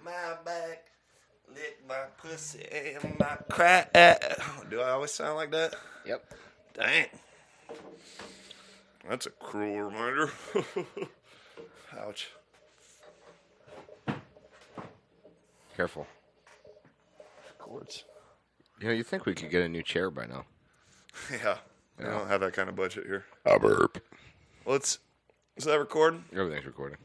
my back, lick my pussy and my crack. Do I always sound like that? Yep. Dang. That's a cruel reminder. Ouch. Careful. Cords. You know, you think we could get a new chair by now. Yeah. I don't have that kind of budget here. A burp. Is that recording? Everything's recording.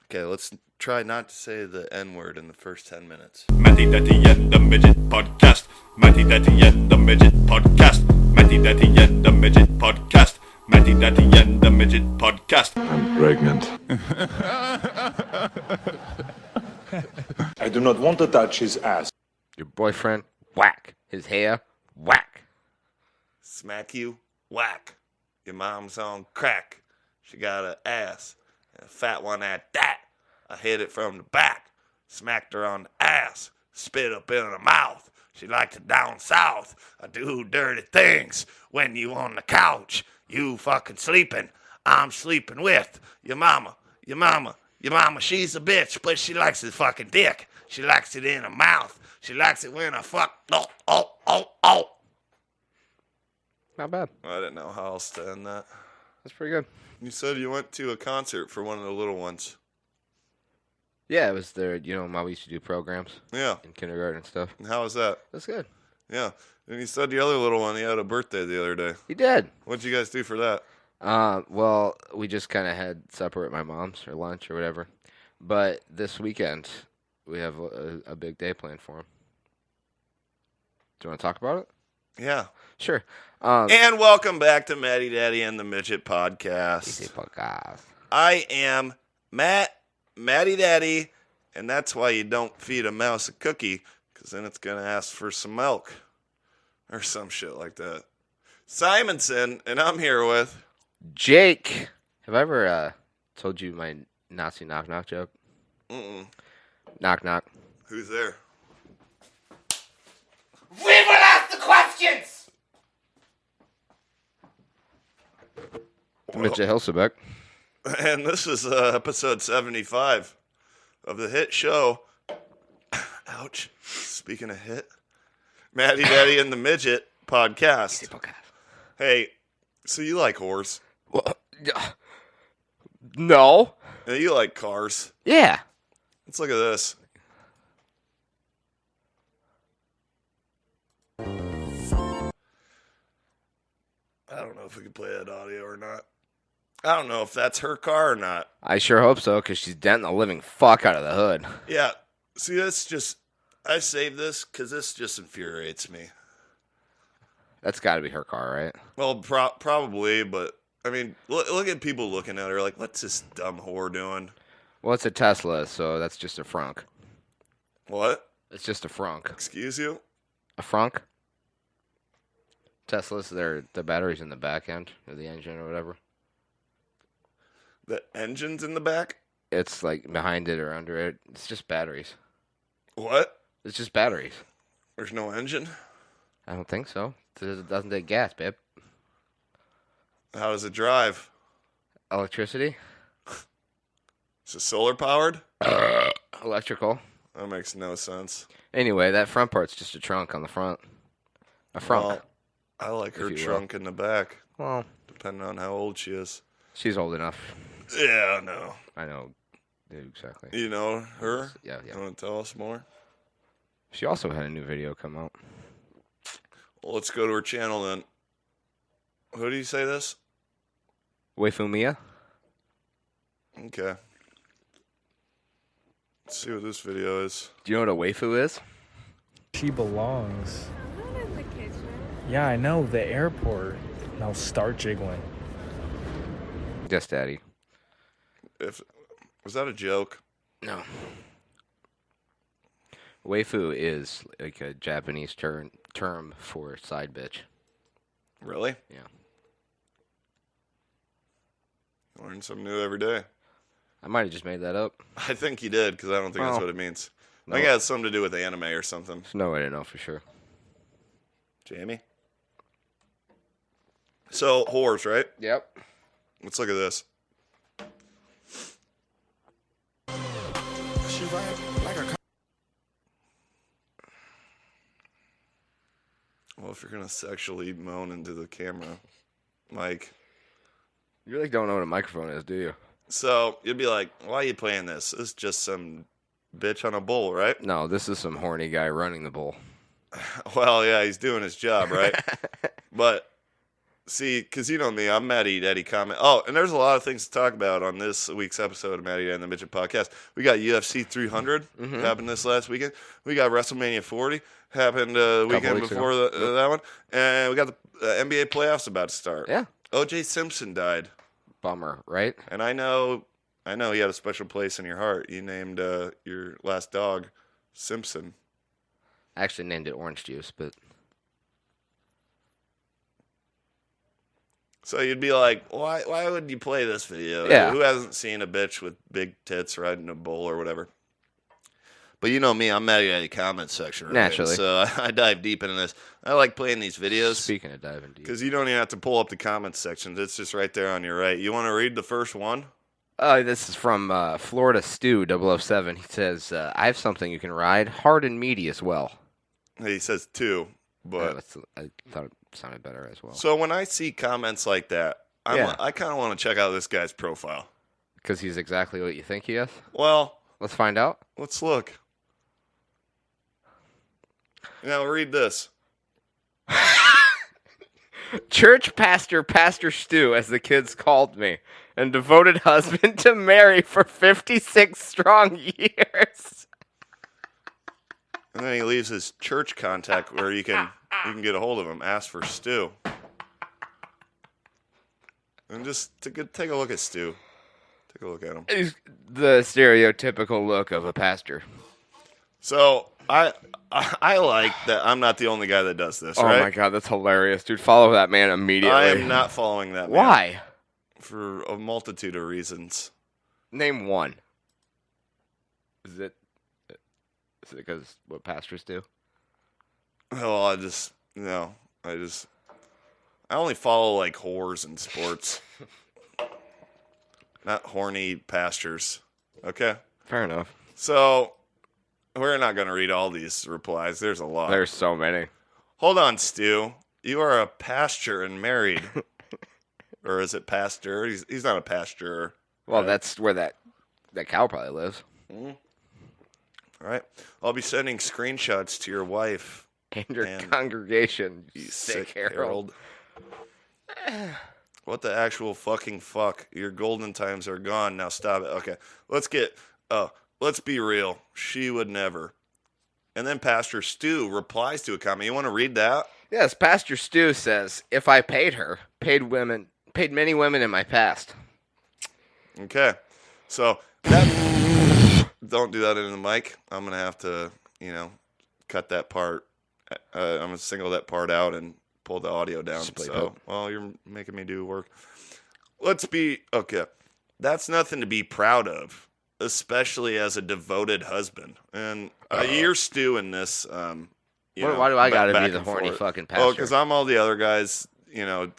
Okay, let's try not to say the N-word in the first 10 minutes. Mdatm and the Midget Podcast. Mdatm and the Midget Podcast. Mdatm and the Midget Podcast. Mdatm and the Midget Podcast. I'm pregnant. I do not want to touch his ass. Your boyfriend, whack. His hair, whack. Smack you, whack. Your mom's on crack. She got an ass, and a fat one at that. I hit it from the back, smacked her on the ass, spit up in her mouth. She liked it down south. I do dirty things when you on the couch. You fucking sleeping. I'm sleeping with your mama. Your mama, she's a bitch, but she likes his fucking dick. She likes it in her mouth. She likes it when I fuck. Oh. Not bad. I didn't know how else to end that. That's pretty good. You said you went to a concert for one of the little ones. Yeah, it was there. You know, how we used to do programs Yeah. in kindergarten and stuff. And how was that? That's good. Yeah. And you said the other little one, he had a birthday the other day. He did. What'd you guys do for that? Well, we just kind of had supper at my mom's or lunch or whatever. But this weekend, we have a big day planned for him. Do you want to talk about it? Yeah. Sure. And welcome back to Matty Daddy and the Midget Podcast. Easy podcast. I am Matty Daddy, and that's why you don't feed a mouse a cookie, because then it's going to ask for some milk or some shit like that. Simonson, and I'm here with... Jake. Have I ever told you my Nazi knock-knock joke? Mm-mm. Knock-knock. Who's there? We will ask the questions! Mitchell Hilsebeck. And this is episode 75 of the hit show. Ouch. Speaking of hit, Matty Daddy and the Midget Podcast. Hey, so you like whores? Well, no. And you like cars? Yeah. Let's look at this. I don't know if we can play that audio or not. I don't know if that's her car or not. I sure hope so, because she's denting the living fuck out of the hood. Yeah. See, that's just... I saved this because this just infuriates me. That's got to be her car, right? Well, probably, but... I mean, look at people looking at her like, what's this dumb whore doing? Well, it's a Tesla, so that's just a frunk. What? It's just a frunk. Excuse you? A frunk? Teslas, the battery's in the back end, or the engine, or whatever. The engine's in the back? It's like behind it or under it. It's just batteries. What? It's just batteries. There's no engine? I don't think so. It doesn't take gas, babe. How does it drive? Electricity? Is it solar powered? Electrical. That makes no sense. Anyway, that front part's just a trunk on the front. A frunk. Well, I like her trunk in the back, Well, depending on how old she is. she's old enough. Yeah, I know. I know. Yeah, exactly. You know her? Yeah. You want to tell us more? She also had a new video come out. Well, let's go to her channel then. Who do you say this? Waifu Mia? Okay. Let's see what this video is. Do you know what a waifu is? She belongs. Not in the kitchen. Yeah, I know, the airport. Now start jiggling. Yes, Daddy. Was that a joke? No. Waifu is like a Japanese term for side bitch. Really? Yeah. Learn something new every day. I might have just made that up. I think you did, because I don't think that's Well, what it means. I no. think it has something to do with anime or something. There's no way to know for sure. Jamie? So, whores, right? Yep. Let's look at this. Well, if you're gonna sexually moan into the camera, Mike. You really don't know what a microphone is, do you? So you'd be like, "Why are you playing this? This is just some bitch on a bull, right?" No, this is some horny guy running the bull. Well, yeah, he's doing his job, right? But see, because you know me, I'm Matty Daddy Comment. Oh, and there's a lot of things to talk about on this week's episode of Matty Daddy and the Midget Podcast. We got UFC 300 happened this last weekend. We got WrestleMania 40 happened the weekend before that one, and we got the NBA playoffs about to start. Yeah. O.J. Simpson died. Bummer, right? And I know he had a special place in your heart. You named your last dog Simpson. I actually named it Orange Juice, but... So you'd be like, why would you play this video? Yeah. Who hasn't seen a bitch with big tits riding a bull or whatever? But you know me, I'm mad at the comment section. Right? Naturally. So I dive deep into this. I like playing these videos. Speaking of diving deep. Because you don't even have to pull up the comments section. It's just right there on your right. You want to read the first one? This is from Florida Stew 007. He says, I have something you can ride, hard and meaty as well. He says two, but... I thought it sounded better as well. So when I see comments like that, Yeah. I kind of want to check out this guy's profile. Because he's exactly what you think he is? Well, Let's find out. let's look. Now read this. Church pastor, Pastor Stu, as the kids called me, and devoted husband to Mary for 56 strong years. And then he leaves his church contact where you can get a hold of him. Ask for Stu. And just take a look at Stu. Take a look at him. He's the stereotypical look of a pastor. So I like that I'm not the only guy that does this, Oh right? my god, that's hilarious, dude. Follow that man immediately. I am not following that man. Why? For a multitude of reasons. Name one. Is it because what pastors do? Oh, I only follow like whores in sports. Not horny pastors. Okay? Fair enough. So, we're not going to read all these replies. There's a lot. There's so many. Hold on, Stu. You are a pastor and married. Or is it pastor? He's not a pastor. Well, that's where that cow probably lives. All right. I'll be sending screenshots to your wife. And your congregation, you sick Harold. What the actual fucking fuck? Your golden times are gone. Now stop it. Okay. Let's be real. She would never. And then Pastor Stu replies to a comment. You want to read that? Yes, Pastor Stu says, if I paid her, paid many women in my past. Okay. So that don't do that into the mic. I'm gonna have to, cut that part. I'm gonna single that part out and pull the audio down. Well, you're making me do work. Okay. That's nothing to be proud of, especially as a devoted husband. And you're stewing this. Why do I gotta be the horny fucking pastor? Oh, because I'm all the other guys,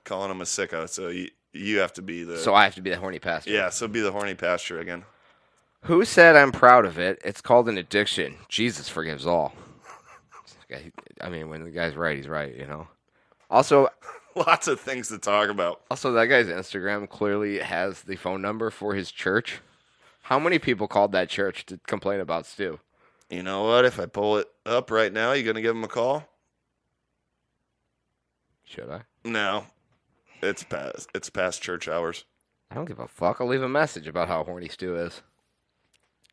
calling him a sicko. So you have to be the. So I have to be the horny pastor. Yeah. So be the horny pastor again. Who said I'm proud of it? It's called an addiction. Jesus forgives all. I mean, when the guy's right, he's right, Also, lots of things to talk about. Also, that guy's Instagram clearly has the phone number for his church. How many people called that church to complain about Stu? You know what? If I pull it up right now, you gonna give him a call? Should I? No. It's past church hours. I don't give a fuck. I'll leave a message about how horny Stu is.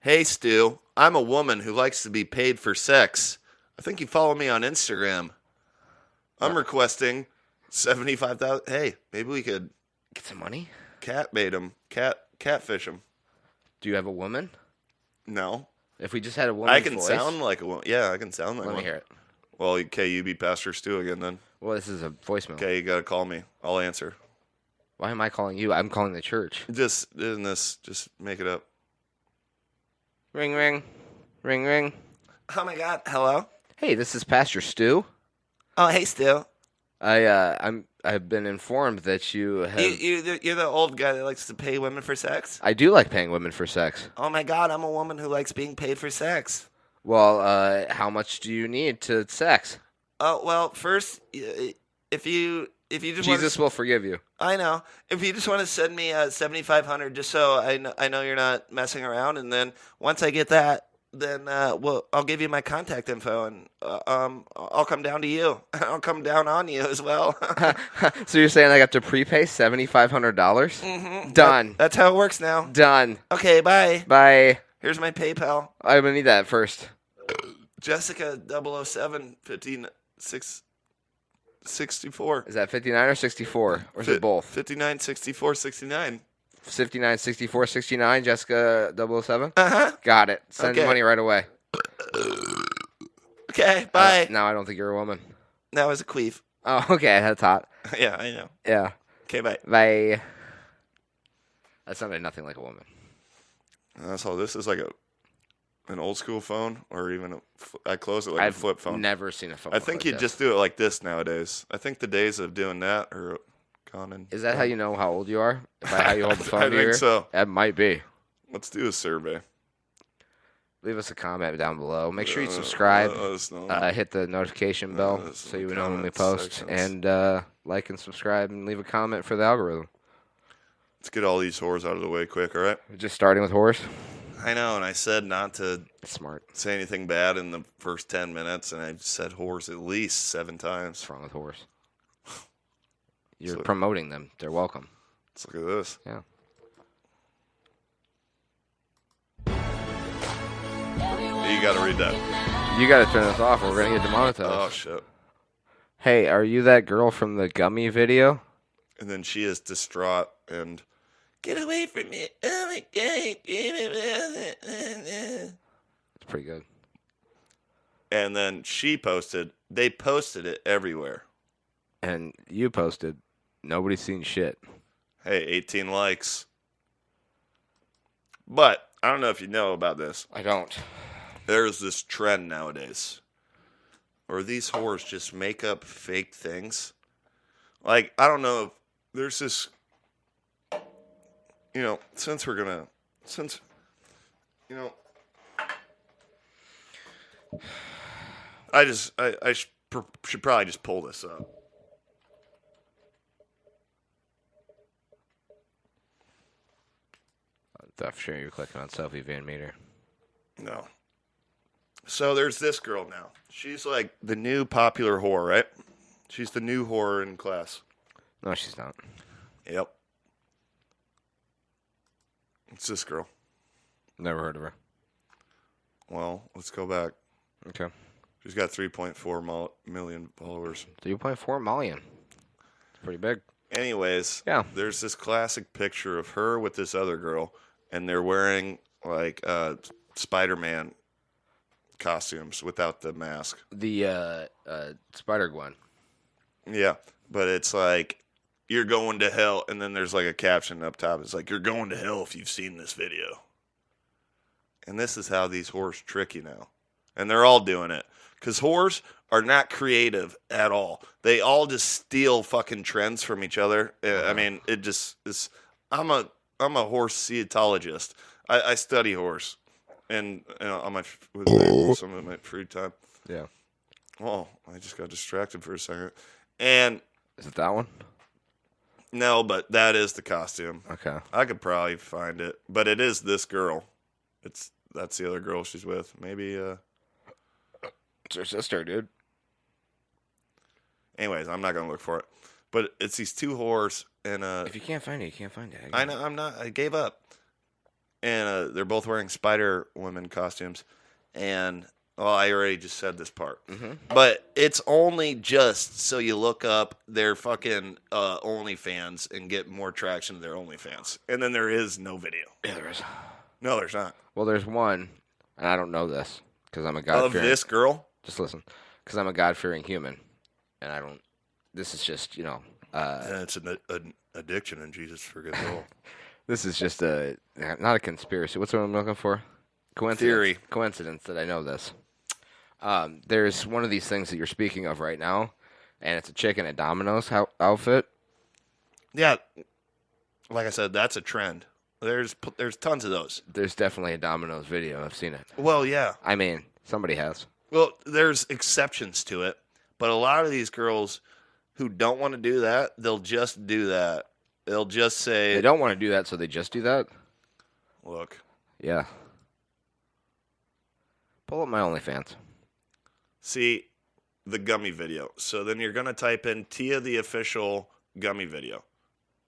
Hey, Stu. I'm a woman who likes to be paid for sex. I think you follow me on Instagram. I'm requesting 75,000. Hey, maybe we could get some money. Catbait him. Catfish him. Do you have a woman? No. If we just had a woman's I can voice? sound like a woman. Yeah, I can sound like one. Let me hear it. Well, okay, you be Pastor Stu again then. Well, this is a voicemail. Okay, you gotta call me. I'll answer. Why am I calling you? I'm calling the church. Just make it up. Ring, ring. Ring, ring. Oh my God. Hello? Hey, this is Pastor Stu. Oh, hey, Stu. I'm I've been informed that you have. You're the old guy that likes to pay women for sex? I do like paying women for sex. Oh my God, I'm a woman who likes being paid for sex. Well, how much do you need to sex? Oh, well, first, if you just Jesus will forgive you. I know. If you just want to send me $7,500 just so I know you're not messing around, and then once I get that, then I'll give you my contact info, and I'll come down to you. I'll come down on you as well. So you're saying I got to prepay $7,500? Mm-hmm. Done. That's how it works now. Done. Okay, bye. Bye. Here's my PayPal. I'm gonna need that first. Jessica 007 64. Is that 59 or 64? Or is it both? 59, 64, 69. 59, 64, 69, Jessica 007? Uh-huh. Got it. Send Okay. money right away. Okay, bye. Now I don't think you're a woman. That was a queef. Oh, okay. That's hot. Yeah, I know. Yeah. Okay, bye. Bye. That sounded nothing like a woman. So this is like an old school phone, or even I close it like a flip phone. Never seen a phone. I think like you this. just do it like this nowadays. I think the days of doing that are gone. And Is that how you know how old you are? By how you hold the phone I to your think ear? so. That might be. Let's do a survey. Leave us a comment down below. Make sure you subscribe. Let us know. Hit the notification bell so you know when we post. sections. And like and subscribe and leave a comment for the algorithm. Let's get all these whores out of the way quick, all right? We're just starting with horse. I know, and I said not to Smart. say anything bad in the first 10 minutes, and I said whores at least 7 times. What's wrong with horse? You're So- promoting them. They're welcome. Let's look at this. Yeah. You got to read that. You got to turn this off or we're going to get demonetized. Oh, shit. Hey, are you that girl from the gummy video? And then she is distraught and, get away from me. Oh, my God. It's pretty good. And then they posted it everywhere. And you posted, nobody's seen shit. Hey, 18 likes. But I don't know if you know about this. I don't. There's this trend nowadays where these whores just make up fake things. Like, I don't know if there's this, since I should probably just pull this up. Thought for sure you were clicking on Selfie Van Meter. No. So there's this girl now. She's like the new popular whore, right? She's the new whore in class. No, she's not. Yep. It's this girl. Never heard of her. Well, let's go back. Okay. She's got 3.4 million followers. 3.4 million. It's pretty big. Anyways, Yeah. There's this classic picture of her with this other girl, and they're wearing like Spider-Man costumes without the mask. The Spider-Gwen. Yeah, but it's like, you're going to hell, and then there's like a caption up top. It's like, you're going to hell if you've seen this video. And this is how these whores trick you now. And they're all doing it. Because whores are not creative at all. They all just steal fucking trends from each other. I mean, it just is. I'm a horseologist. I study horse, and on with some of my free time. Yeah. Well, I just got distracted for a second. And Is it that one? no, but that is the costume. Okay. I could probably find it, but it is this girl. That's the other girl she's with. Maybe. It's her sister, dude. Anyways, I'm not gonna look for it. But it's these two whores, and If you can't find it, you can't find it. I know I'm not. I gave up. And they're both wearing Spider Woman costumes, and I already just said this part. Mm-hmm. But it's only just so you look up their fucking OnlyFans and get more traction to their OnlyFans, and then there is no video. Yeah, there is. No, there's not. Well, there's one, and I don't know this because I'm a Of God-fearing. this girl. Just listen, because I'm a God-fearing human, and I don't. This is just, It's an addiction, and Jesus forgets all. this is just not a conspiracy. What's what I'm looking for? Coincidence. Theory. Coincidence that I know this. There's one of these things that you're speaking of right now, And it's a chick in a Domino's outfit. Yeah, like I said, that's a trend. There's tons of those. There's definitely a Domino's video. I've seen it. Well, yeah. I mean, somebody has. Well, there's exceptions to it, but a lot of these girls who don't want to do that, they'll just do that. They'll just say, They don't want to do that, so they just do that? look, Yeah. Pull up my OnlyFans. see the gummy video. So then you're going to type in Tia the official gummy video.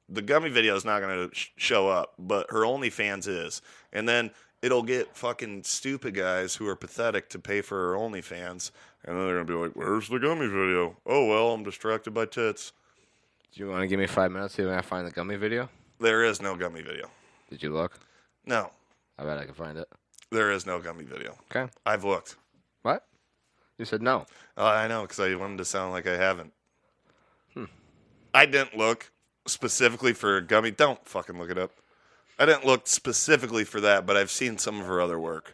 The gummy video is not going to show up, but her OnlyFans is. And then it'll get fucking stupid guys who are pathetic to pay for her OnlyFans. And then they're going to be like, where's the gummy video? Oh, well, I'm distracted by tits. Do you want to give me 5 minutes to see if I can find the gummy video? There is no gummy video. Did you look? No, I bet I can find it. there is no gummy video. Okay. I've looked. What? You said no. I know, because I wanted to sound like I haven't. I didn't look specifically for gummy. Don't fucking look it up. I didn't look specifically for that, but I've seen some of her other work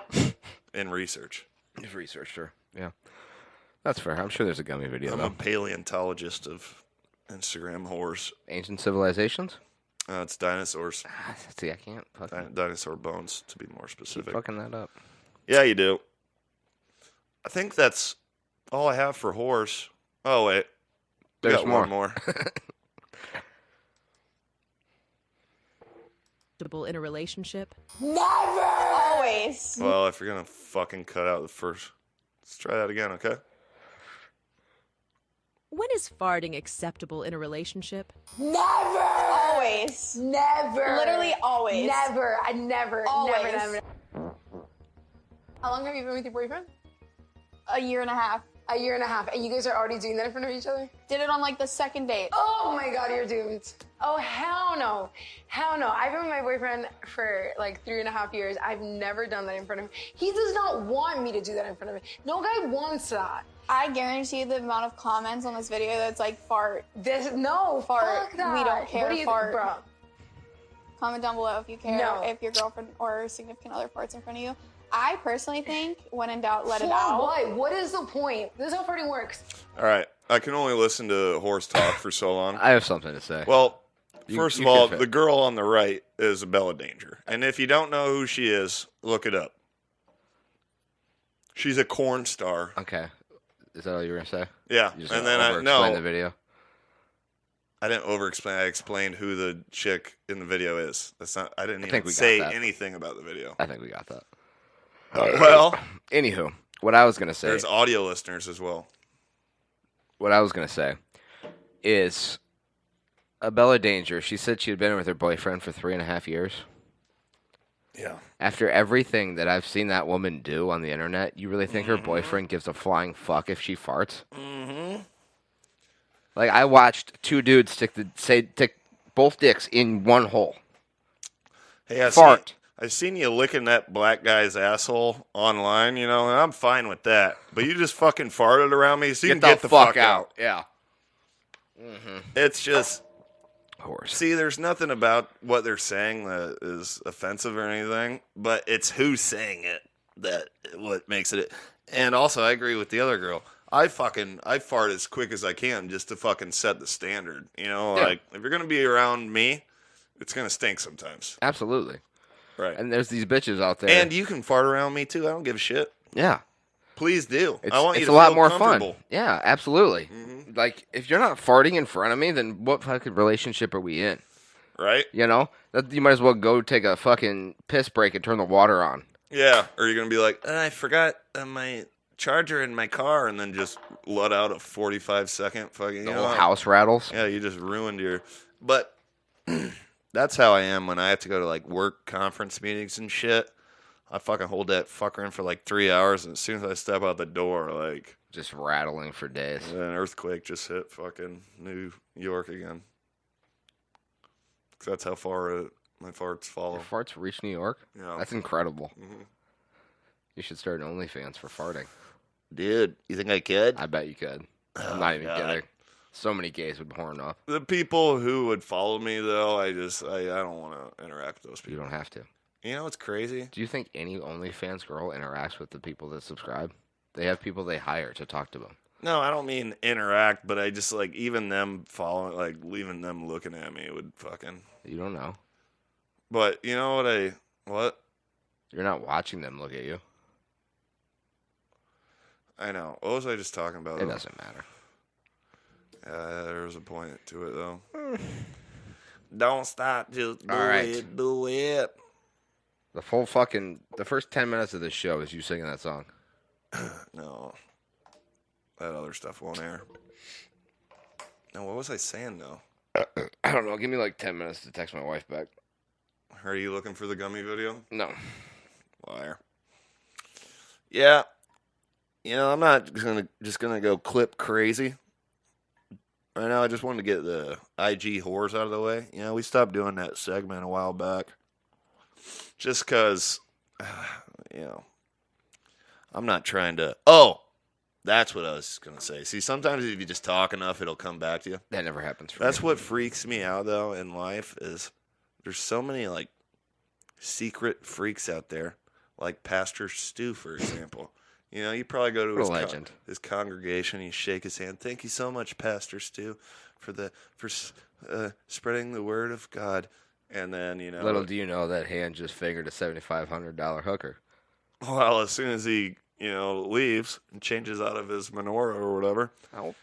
in research. You've researched her. Yeah. That's fair. I'm sure there's a gummy video, I'm though. a paleontologist of Instagram whores. Ancient civilizations? It's dinosaurs. See, I can't fucking Dinosaur bones, to be more keep specific. fucking that up. Yeah, you do. I think that's all I have for whores. Oh, wait. We There's got more. one more. In a relationship? Always. Well, if you're going to fucking cut out the first... Let's try that again, okay? When is farting acceptable in a relationship? Always. Never. Literally always. Never. I never. Always. Never. How long have you been with your boyfriend? A year and a half. A year and a half, and you guys are already doing that in front of each other? Did it on like the second date. Oh my God, you're doomed. Oh hell no, hell no. I've been with my boyfriend for like 3.5 years. I've never done that in front of him. He does not want me to do that in front of him. No guy wants that. I guarantee you the amount of comments on this video that's like fart. No, Fart. fuck that. We don't care. What do you Fart. bro? Comment down below if you care. No. If your girlfriend or significant other farts in front of you. I personally think when in doubt, let it For out. what? What is the point? This is how farting works. All right. I can only listen to horse talk for so long. I have something to say. Well, You- first you of all, can fit. the girl on the right is Bella Danger. And if you don't know who she is, look it up. She's a corn star. Okay. Is that all you were going to say? Yeah. You just And gonna then over-explain the video? I didn't over-explain. I explained who the chick in the video is. That's not. I didn't think even we got say that. anything about the video. I think we got that. Well, Anywho, what I was going to say. there's audio listeners as well. What I was going to say is Bella Danger, she said she had been with her boyfriend for 3.5 years. Yeah. After everything that I've seen that woman do on the internet, you really think her boyfriend gives a flying fuck if she farts? Mm-hmm. Like, I watched two dudes stick both dicks in one hole. Hey, I've seen you licking that black guy's asshole online, you know, and I'm fine with that. But you just fucking farted around me, so you can get the fuck out. Yeah. It's just, Horse. see, there's nothing about what they're saying that is offensive or anything, but it's who's saying it that what makes it. And also, I agree with the other girl. I fart as quick as I can just to fucking set the standard. You know, Yeah. like if you're gonna be around me, it's gonna stink sometimes. Absolutely. Right. And there's these bitches out there. And you can fart around me too. I don't give a shit. yeah. Please do. It's, I want you it's to a lot feel more comfortable. fun. Yeah, absolutely. Like, if you're not farting in front of me, then what fucking relationship are we in? Right? You know? You might as well go take a fucking piss break and turn the water on. Yeah. Or you're gonna be like, I forgot my charger in my car, and then just let out a 45-second fucking. The whole house rattles. Yeah, you just ruined your. But that's how I am when I have to go to like work conference meetings and shit. I fucking hold that fucker in for like 3 hours, and as soon as I step out the door, like Just rattling for days. an earthquake just hit fucking New York again. 'Cause that's how far my farts follow. Your farts reach New York? Yeah. That's incredible. Mhm. You should start an OnlyFans for farting. Dude, you think I could? I bet you could. I'm Oh, not even God. kidding. So many gays would horn up. The people who would follow me, though, I don't want to interact with those You people. don't have to. You know what's crazy? Do you think any OnlyFans girl interacts with the people that subscribe? They have people they hire to talk to them. No, I don't mean interact, but I just like even them following, like leaving them looking at me would fucking. You don't know. But you know what what? You're not watching them look at you. I know. What was I just talking about? It doesn't matter. There's a point to it though. Don't stop, just do All right. it, do it. The first 10 minutes of this show is you singing that song. No, that other stuff won't air. No, what was I saying though? I don't know. Give me like 10 minutes to text my wife back. Are you looking for the gummy video? No. Liar. Yeah. You know, I'm not just gonna go clip crazy. Right now, I just wanted to get the IG whores out of the way. You know, we stopped doing that segment a while back. Just because, you know, I'm not trying to. Oh, that's what I was going to say. See, sometimes if you just talk enough, it'll come back to you. That never happens for That's me. what freaks me out, though, in life is there's so many, like, secret freaks out there. Like Pastor Stu, for example. You know, you probably go to his congregation, you shake his hand. Thank you so much, Pastor Stu, for spreading the word of God. And then, you know. Little do you know that hand just fingered a $7,500 hooker. Well, as soon as he, you know, leaves and changes out of his menorah or whatever,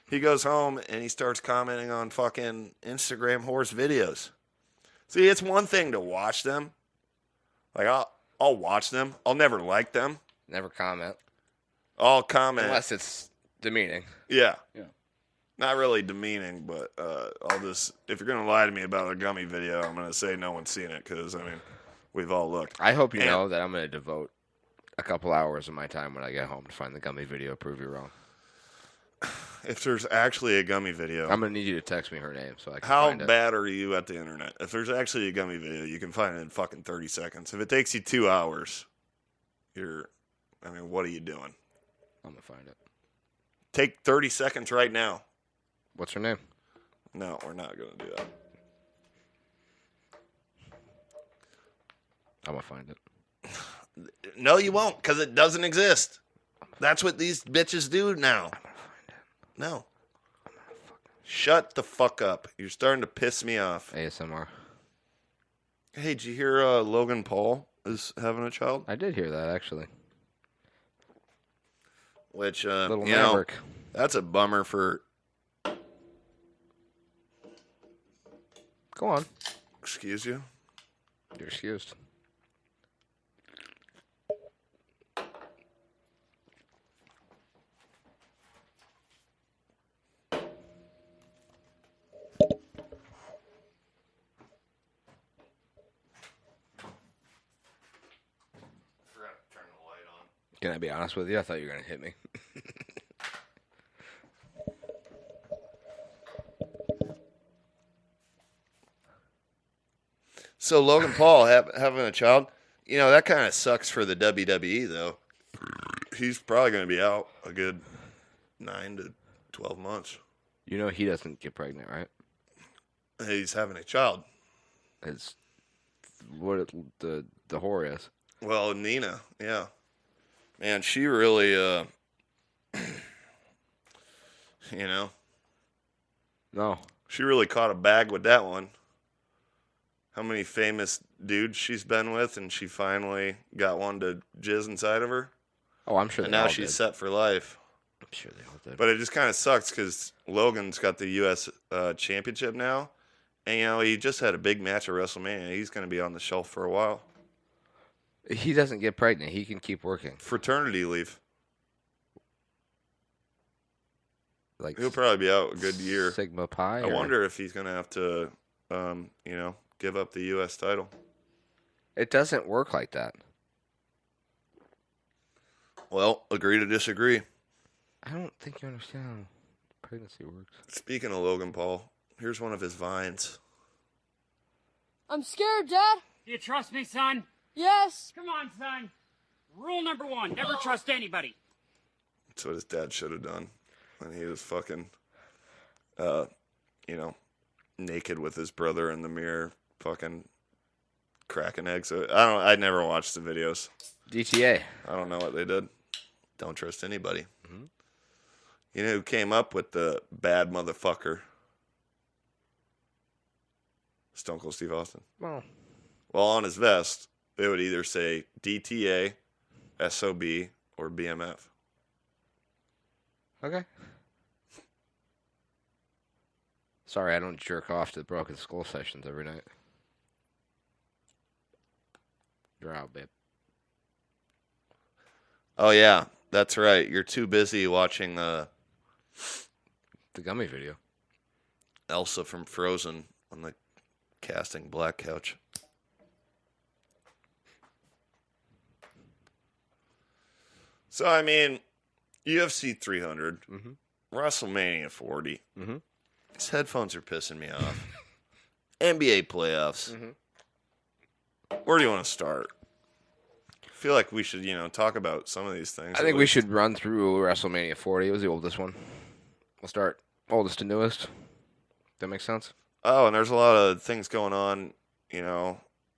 he goes home and he starts commenting on fucking Instagram horse videos. See, it's one thing to watch them. Like, I'll watch them. I'll never like them. Never comment. I'll comment. Unless it's demeaning. Yeah. Not really demeaning, but I'll just, if you're going to lie to me about a gummy video, I'm going to say no one's seen it because, I mean, we've all looked. I hope you know that I'm going to devote a couple hours of my time when I get home to find the gummy video, prove you wrong. If there's actually a gummy video. I'm going to need you to text me her name so I can How find it. bad are you at the internet? If there's actually a gummy video, you can find it in fucking 30 seconds. If it takes you 2 hours, what are you doing? I'm going to find it. Take 30 seconds right now. What's her name? No, we're not going to do that. I'm going to find it. No, you won't, because it doesn't exist. That's what these bitches do now. I'm going to find it. No. Shut the fuck up. You're starting to piss me off. ASMR. Hey, did you hear Logan Paul is having a child? I did hear that, actually. Which, Little you know, Maverick. that's a bummer for... Go on. Excuse you? You're excused. Can I be honest with you? I thought you were going to hit me. So Logan Paul having a child, you know, that kind of sucks for the WWE, though. He's probably going to be out a good 9 to 12 months. You know he doesn't get pregnant, right? He's having a child. It's what the whore is. Well, Nina, yeah. Man, she really, you know. No. She really caught a bag with that one. How many famous dudes she's been with, and she finally got one to jizz inside of her. Oh, I'm sure. And now she's set for life. I'm sure they all did. But it just kind of sucks because Logan's got the U.S. Championship now, and you know he just had a big match at WrestleMania. He's going to be on the shelf for a while. He doesn't get pregnant. He can keep working. Fraternity leave. Like he'll probably be out a good year. Sigma Pi. I wonder if he's going to have to, you know, give up the U.S. title. It doesn't work like that. Well, agree to disagree. I don't think you understand how pregnancy works. Speaking of Logan Paul, here's one of his vines. I'm scared, Dad. Do you trust me, son? Yes. Come on, son. Rule number 1, never trust anybody. That's what his dad should have done when he was fucking, you know, naked with his brother in the mirror, fucking cracking eggs. I never watched the videos. DTA. I don't know what they did. Don't trust anybody. Mm-hmm. You know who came up with the bad motherfucker? Stone Cold Steve Austin. Well, on his vest, they would either say DTA, SOB, or BMF. okay. Sorry, I don't jerk off to the Broken Skull sessions every night. You're out, babe. Oh, yeah, that's right. You're too busy watching The gummy video. Elsa from Frozen on the casting black couch. So, I mean, UFC 300, WrestleMania 40. These headphones are pissing me off. NBA playoffs. Where do you want to start? I feel like we should, talk about some of these things. I think we should run through WrestleMania 40. It was the oldest one. We'll start oldest to newest. That makes sense? Oh, and there's a lot of things going on, in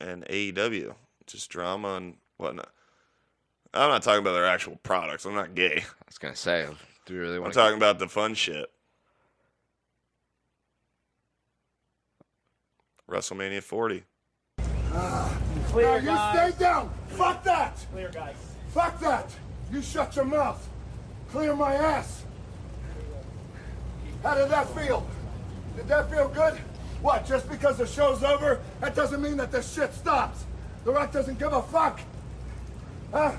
AEW. Just drama and whatnot. I'm not talking about their actual products. I'm not gay. I was going to say, do you really want I'm talking about the fun shit. WrestleMania 40. Clear, you stay down. Fuck that. Clear, guys. Fuck that. You shut your mouth. Clear my ass. How did that feel? Did that feel good? What, just because the show's over, that doesn't mean that this shit stops. The Rock doesn't give a fuck. Huh?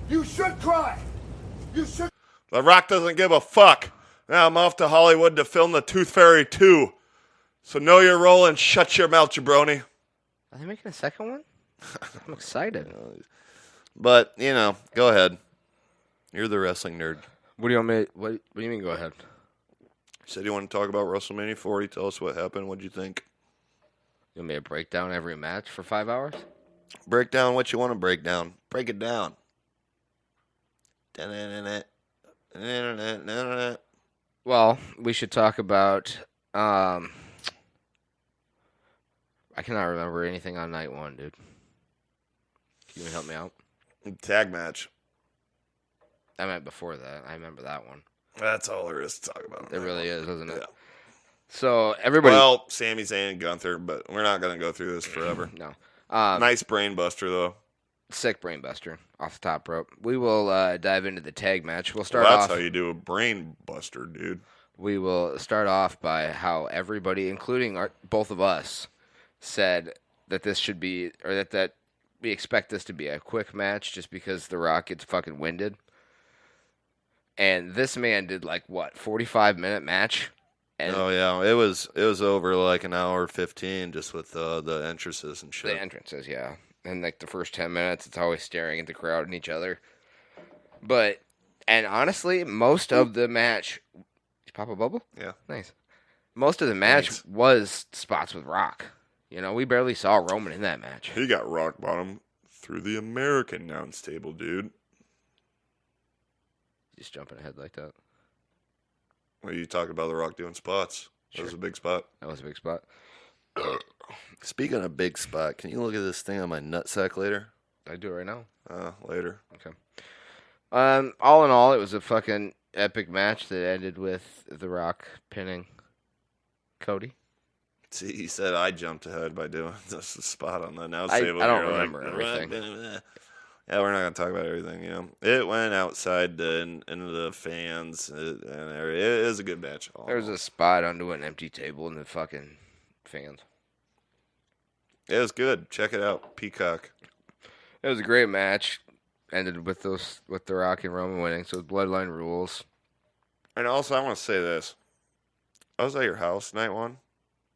You should cry. You should. The Rock doesn't give a fuck. Now I'm off to Hollywood to film The Tooth Fairy 2. So know your role and shut your mouth, jabroni. Are they making a second one? I'm excited. But, go ahead. You're the wrestling nerd. What do you want me? What do you mean? Go ahead. You said you want to talk about WrestleMania 40. Tell us what happened. What'd you think? You want me to break down every match for 5 hours? Break down what you want to break down. Break it down. Well, we should talk about. I cannot remember anything on night one, dude. Can you help me out? Tag match. I meant before that. I remember that one. That's all there is to talk about. It really is, isn't it? Yeah. So everybody. Well, Sami Zayn and Gunther, but we're not going to go through this forever. No. Nice brain buster, though. Sick brain buster off the top rope. We will dive into the tag match. We'll start That's off. how you do a brain buster, dude. We will start off by how everybody, including both of us, said that this should be, or that we expect this to be a quick match just because The Rock gets fucking winded. And this man did 45-minute match. And oh yeah, it was over like an hour 15 just with the entrances and shit. The entrances, yeah. And the first 10 minutes, it's always staring at the crowd and each other. And honestly, most of the match. Pop a bubble? Yeah. Nice. Most of the match was spots with Rock. We barely saw Roman in that match. He got rock bottom through the American announce table, dude. Just jumping ahead like that. Well, you talking about The Rock doing spots. That was a big spot. That was a big spot. Speaking of big spot, can you look at this thing on my nutsack later? I do it right now. Later. Okay. All in all, it was a fucking epic match that ended with The Rock pinning Cody. See, he said I jumped ahead by doing this spot on the announce I table. don't You're remember everything. Yeah, we're not going to talk about everything, It went outside into the fans, and it was a good match. There was a spot onto an empty table in the fucking fans. It was good. Check it out. Peacock. It was a great match. Ended with The Rock and Roman winning, so Bloodline rules. And also, I want to say this. I was at your house night one.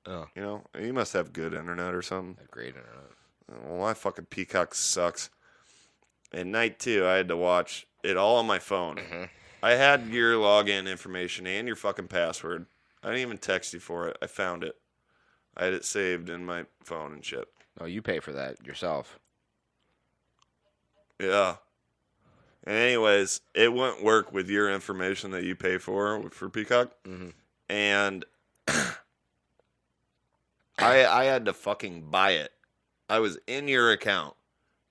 Oh. You must have good internet or something. Great internet. Well, my fucking Peacock sucks. And night two, I had to watch it all on my phone. Mm-hmm. I had your login information and your fucking password. I didn't even text you for it. I found it. I had it saved in my phone and shit. Oh, you pay for that yourself. Yeah. And anyways, it wouldn't work with your information that you pay for Peacock. Mm-hmm. And I had to fucking buy it. I was in your account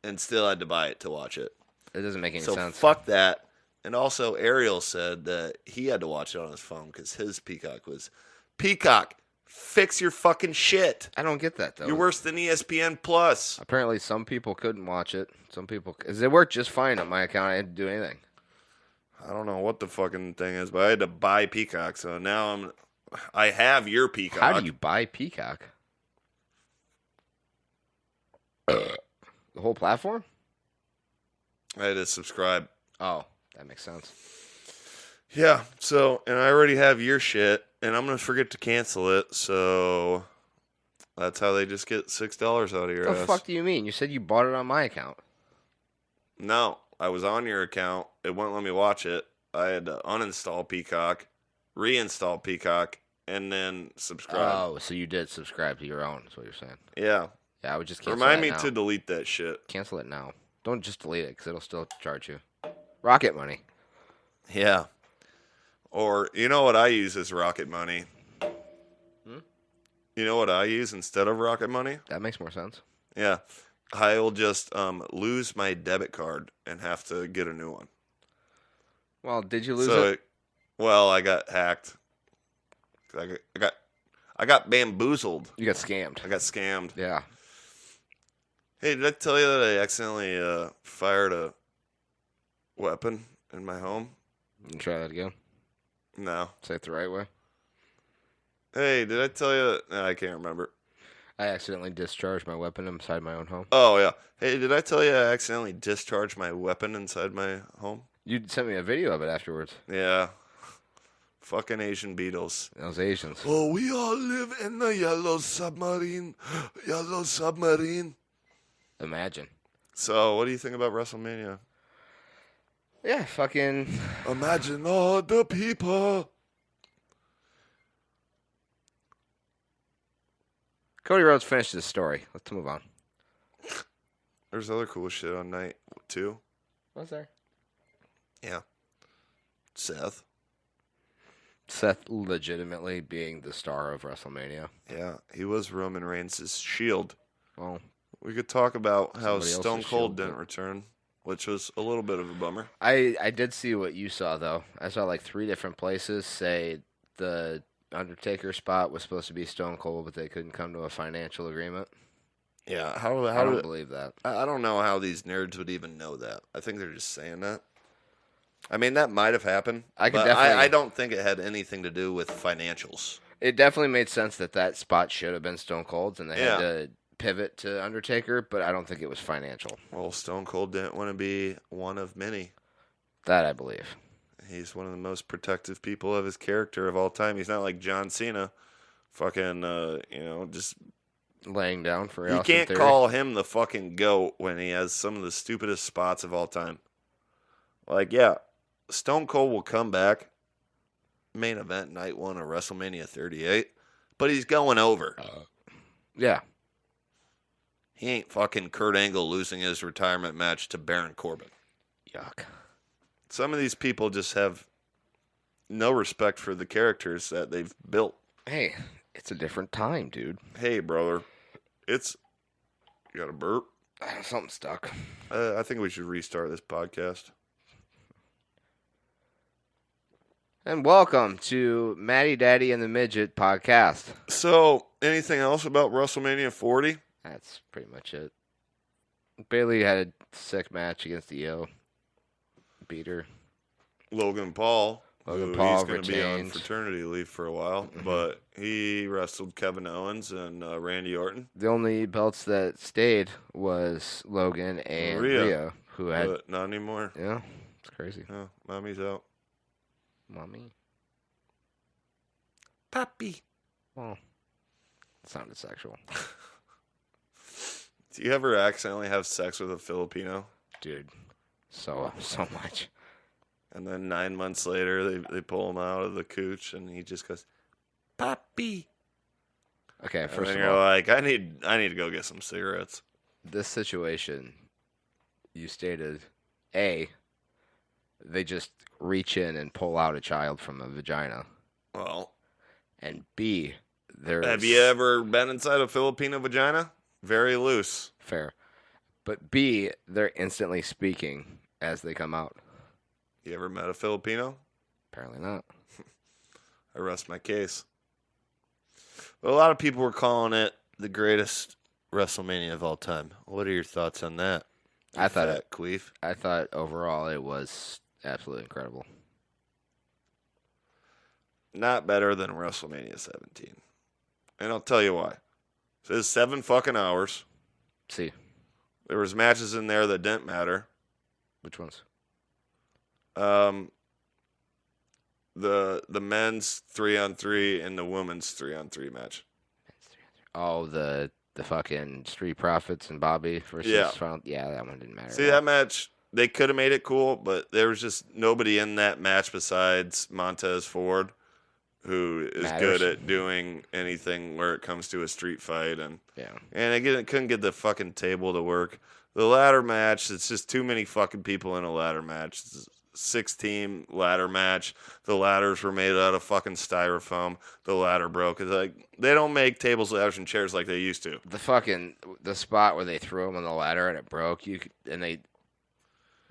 and still had to buy it to watch it. It doesn't make any so sense. Fuck that. And also, Ariel said that he had to watch it on his phone because his Peacock was... Peacock, fix your fucking shit. I don't get that, though. You're worse than ESPN Plus. Apparently, some people couldn't watch it. Some people... Because it worked just fine on my account. I didn't do anything. I don't know what the fucking thing is, but I had to buy Peacock, so now I have your Peacock. How do you buy Peacock? The whole platform? I had to subscribe. Oh, that makes sense. Yeah, so, and I already have your shit, and I'm going to forget to cancel it, so that's how they just get $6 out of your What ass. the fuck do you mean? You said you bought it on my account. No, I was on your account. It wouldn't let me watch it. I had to uninstall Peacock, reinstall Peacock, and then subscribe. Oh, so you did subscribe to your own, is what you're saying. Yeah. Yeah, I would just cancel Remind that me now. to delete that shit. Cancel it now. Don't just delete it, because it'll still charge you. Rocket Money. Yeah. Or, you know what I use as Rocket Money? You know what I use instead of Rocket Money? That makes more sense. Yeah. I'll just lose my debit card and have to get a new one. Well, did you lose it? I got hacked. I got bamboozled. You got scammed. I got scammed. Yeah. Hey, did I tell you that I accidentally fired a weapon in my home? You can try that again. No. Say it the right way. Hey, did I tell you that? No, I can't remember. I accidentally discharged my weapon inside my own home. Oh, yeah. Hey, did I tell you I accidentally discharged my weapon inside my home? You sent me a video of it afterwards. Yeah. Fucking Asian Beatles. Those Asians. Oh, we all live in the yellow submarine. Yellow submarine. Imagine. So, what do you think about WrestleMania? Yeah, fucking... Imagine all the people. Cody Rhodes finished his story. Let's move on. There's other cool shit on night 2. Was there? Yeah. Seth legitimately being the star of WrestleMania. Yeah, he was Roman Reigns' shield. Well, we could talk about how somebody else's Stone Cold shield, didn't return, which was a little bit of a bummer. I did see what you saw, though. I saw like 3 different places say the Undertaker spot was supposed to be Stone Cold, but they couldn't come to a financial agreement. Yeah, I don't believe that. I don't know how these nerds would even know that. I think they're just saying that. I mean, that might have happened. I don't think it had anything to do with financials. It definitely made sense that spot should have been Stone Cold's, and they had to pivot to Undertaker, but I don't think it was financial. Well, Stone Cold didn't want to be one of many. That I believe. He's one of the most protective people of his character of all time. He's not like John Cena, fucking, just laying down for You Austin can't Theory. call him the fucking GOAT when he has some of the stupidest spots of all time. Like, yeah, Stone Cold will come back, main event night 1 of WrestleMania 38, but he's going over. Yeah. He ain't fucking Kurt Angle losing his retirement match to Baron Corbin. Yuck. Some of these people just have no respect for the characters that they've built. Hey, it's a different time, dude. Hey, brother. You got a burp? Something stuck. I think we should restart this podcast. And welcome to Matty Daddy and the Midget podcast. So, anything else about WrestleMania 40? That's pretty much it. Bailey had a sick match against EO. Beat her. Logan Paul. Logan Paul he's going to be on retained. fraternity leave for a while, but he wrestled Kevin Owens and Randy Orton. The only belts that stayed was Logan and Rhea, who had... But not anymore. Yeah, it's crazy. Yeah, mommy's out. Mommy? Papi. Well, it sounded sexual. Do you ever accidentally have sex with a Filipino? Dude, so much. And then 9 months later, they pull him out of the cooch, and he just goes, "Papi." Okay, And first then of you're all, like, I need to go get some cigarettes. this situation, you stated, A, they just reach in and pull out a child from a vagina. Well, And B, there's... have you ever been inside a Filipino vagina? Very loose. Fair. But B, they're instantly speaking as they come out. You ever met a Filipino? Apparently not. I rest my case. But a lot of people were calling it the greatest WrestleMania of all time. What are your thoughts on that? I thought overall it was absolutely incredible. Not better than WrestleMania 17. And I'll tell you why. So it's 7 fucking hours. See. There was matches in there that didn't matter. Which ones? The men's 3-on-3 and the women's 3-on-3 match. Oh, the fucking Street Profits and Bobby versus yeah, that one didn't matter. See, that match, they could have made it cool, but there was just nobody in that match besides Montez Ford, who is good at doing anything where it comes to a street fight, and again, it couldn't get the fucking table to work. The ladder match, it's just too many fucking people in a ladder match. It's a 6-team ladder match. The ladders were made out of fucking styrofoam. The ladder broke. It's like they don't make tables, ladders, and chairs like they used to. The spot where they threw him on the ladder and it broke, and they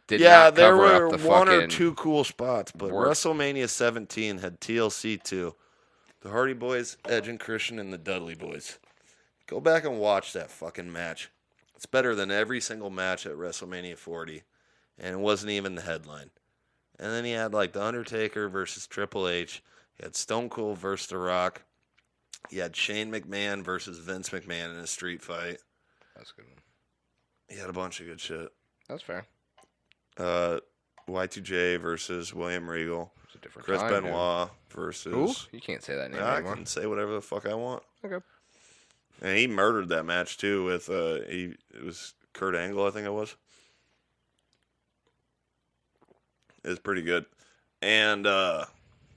did yeah, not there cover were up the one fucking or two cool spots, but work. WrestleMania 17 had TLC too. The Hardy Boys, Edge and Christian, and the Dudley Boys. Go back and watch that fucking match. It's better than every single match at WrestleMania 40, and it wasn't even the headline. And then he had like The Undertaker versus Triple H. He had Stone Cold versus The Rock. He had Shane McMahon versus Vince McMahon in a street fight. That's a good one. He had a bunch of good shit. That's fair. Y2J versus William Regal. It's a different Chris time, Benoit versus... Who? You can't say that name anymore. I can say whatever the fuck I want. Okay. And he murdered that match too with it was Kurt Angle, I think it was. It was pretty good. And